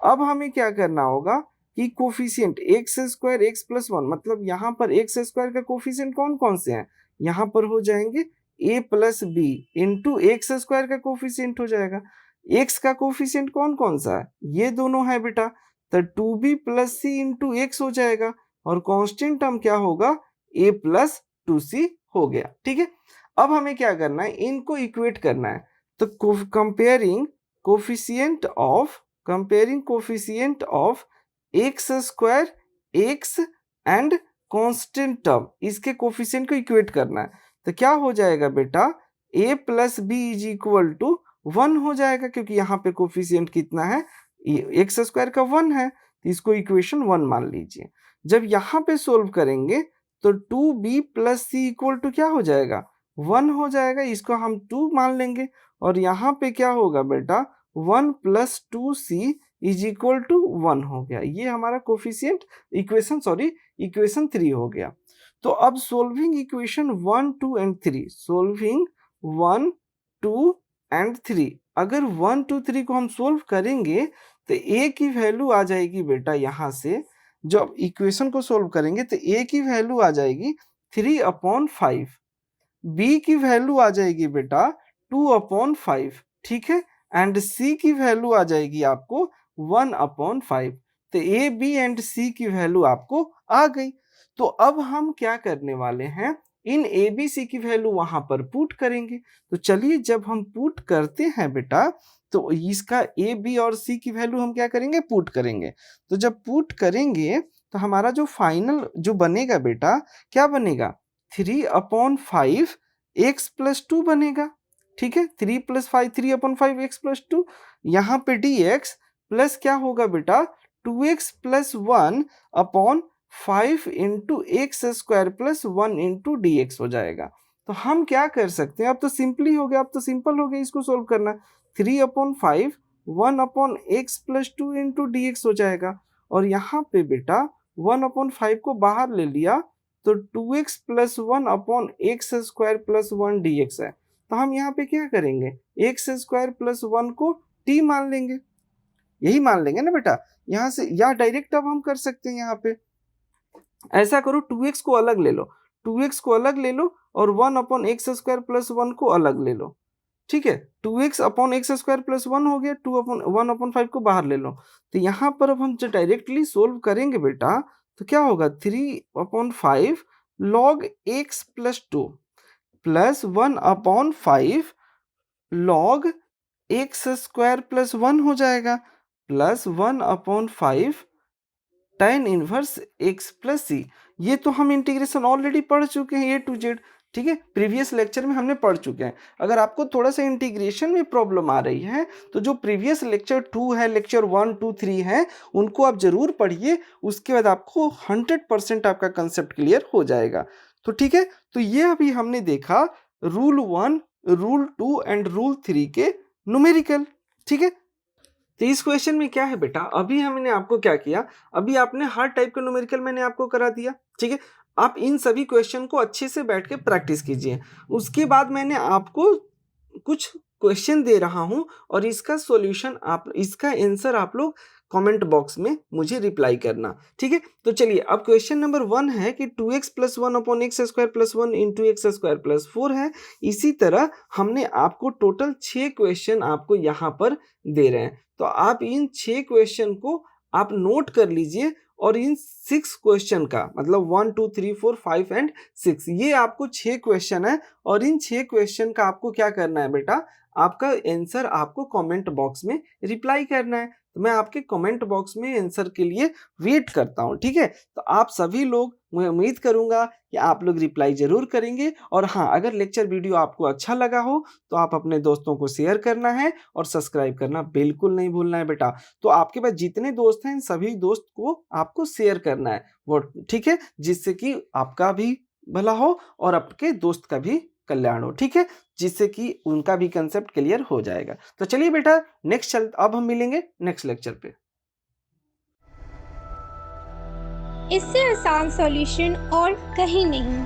[SPEAKER 1] अब हमें क्या करना होगा कि coefficient X square X plus one, मतलब यहाँ पर एक्स स्क्वायर का कोफिशिएंट कौन कौन से हैं, यहाँ पर हो जाएंगे A plus B into X square का कोफिशिएंट हो जाएगा। एक्स का कोफिशिएंट कौन कौन सा है, ये दोनों है बेटा, तो two B plus C into X हो जाएगा और कांस्टेंट टर्म क्या होगा, ए प्लस टू सी हो गया। ठीक है, अब हमें क्या करना है, इनको इक्वेट करना है। तो comparing coefficient of X square X and constant term, इसके कोफिशिएंट को इक्वेट करना है। तो क्या हो जाएगा बेटा, a plus B is equal to one हो जाएगा, क्योंकि यहाँ पे कोफिशिएंट कितना है, एक्स स्क्वायर का वन है, तो इसको इक्वेशन वन मान लीजिए। जब यहाँ पे सोल्व करेंगे तो two B plus C equal to क्या हो जाएगा, वन हो जाएगा, इसको हम टू मान लेंगे। और यहाँ पे क्या होगा बेटा, one plus two C is equal to one हो गया। ये हमारा कोफिशिएंट इक्वेशन थ्री हो गया। तो अब solving equation one two and three, solving one two and three, अगर वन टू थ्री को हम सोल्व करेंगे तो ए की वैल्यू आ जाएगी बेटा, यहाँ से जब इक्वेशन को सोल्व करेंगे तो ए की वैल्यू आ जाएगी 3/5, बी की वैल्यू आ जाएगी बेटा 2/5, ठीक है, एंड सी की वैल्यू आ जाएगी आपको 1/5। तो ए बी एंड सी की वैल्यू आपको आ गई। तो अब हम क्या करने वाले हैं, इन ए बी सी की वैल्यू वहां पर पुट करेंगे। तो चलिए जब हम पुट करते हैं बेटा, तो इसका ए बी और सी की वैल्यू हम क्या करेंगे, पुट करेंगे। तो जब पुट करेंगे तो हमारा जो फाइनल जो बनेगा बेटा, क्या बनेगा, 3/5 एक्स प्लस टू बनेगा। ठीक है, 3/5 एक्स प्लस टू, यहाँ पे डी एक्स प्लस क्या होगा बेटा, 2x plus one upon 5 into X square plus one into D X हो जाएगा। तो हम क्या कर सकते हैं, अब तो सिंपली हो गया, अब तो सिंपल हो गया इसको सोल्व करना। 3/5 1/x plus two into D X हो जाएगा। और यहाँ पे बेटा 1/5 को बाहर ले लिया तो 2x plus one upon X square plus one D x है। तो हम यहाँ पे क्या करेंगे, एक्स स्क्वायर प्लस वन को t मान लेंगे। यही मान लेंगे ना बेटा, यहाँ से या डायरेक्ट अब हम कर सकते हैं। यहाँ पे ऐसा करो, 2x को अलग ले लो, 2x को अलग ले लो और 1/x² + 1 को अलग ले लो, ठीक है। 2x/x² + 1 हो गया, 1/5 को बाहर ले लो। तो यहाँ पर अब हम जो डायरेक्टली सोल्व करेंगे बेटा, तो क्या होगा, 3/5 log x + 2 + 1/5 log x² + 1 हो जाएगा, plus 1/5 tan inverse x plus C. ये तो हम इंटीग्रेशन ऑलरेडी पढ़ चुके हैं A to Z, ठीक है, प्रीवियस लेक्चर में हमने पढ़ चुके हैं। अगर आपको थोड़ा सा इंटीग्रेशन में प्रॉब्लम आ रही है तो जो प्रीवियस लेक्चर 2 है, लेक्चर 1, 2, 3 है, उनको आप जरूर पढ़िए, उसके बाद आपको 100% आपका कंसेप्ट क्लियर हो जाएगा। तो ठीक है, तो ये अभी हमने देखा रूल 1, रूल 2 एंड रूल 3 के न्यूमेरिकल, ठीक है। तो इस क्वेश्चन में क्या है बेटा, अभी हमने आपको क्या किया, अभी आपने हर टाइप का न्यूमेरिकल मैंने आपको करा दिया, ठीक है। आप इन सभी क्वेश्चन को अच्छे से बैठ के प्रैक्टिस कीजिए। उसके बाद मैंने आपको कुछ क्वेश्चन दे रहा हूं और इसका सॉल्यूशन आप, इसका आंसर आप लोग कमेंट बॉक्स में मुझे रिप्लाई करना, ठीक है। तो चलिए, अब क्वेश्चन नंबर 1 है कि 2x + 1/x² + 1 × x² + 4 है। इसी तरह हमने आपको टोटल 6 क्वेश्चन आपको यहाँ पर दे रहे हैं, तो आप इन 6 क्वेश्चन को आप नोट कर लीजिए और इन 6 क्वेश्चन का मतलब 1, 2, 3, 4, 5 एंड 6, ये आपको 6 क्वेश्चन है और इन 6 क्वेश्चन का आपको क्या करना है बेटा, आपका आंसर आपको कमेंट बॉक्स में रिप्लाई करना है। तो मैं आपके कमेंट बॉक्स में आंसर के लिए वेट करता हूं, ठीक है। तो आप सभी लोग, मैं उम्मीद करूंगा कि आप लोग रिप्लाई जरूर करेंगे। और हाँ, अगर लेक्चर वीडियो आपको अच्छा लगा हो तो आप अपने दोस्तों को शेयर करना है और सब्सक्राइब करना बिल्कुल नहीं भूलना है बेटा। तो आपके पास जितने दोस्त हैं, सभी दोस्त को आपको शेयर करना है वो, ठीक है, जिससे कि आपका भी भला हो और आपके दोस्त का भी कल्याण हो, ठीक है, जिससे कि उनका भी कंसेप्ट क्लियर हो जाएगा। तो चलिए बेटा, अब हम मिलेंगे नेक्स्ट लेक्चर पे।
[SPEAKER 2] इससे आसान सॉल्यूशन और कहीं नहीं।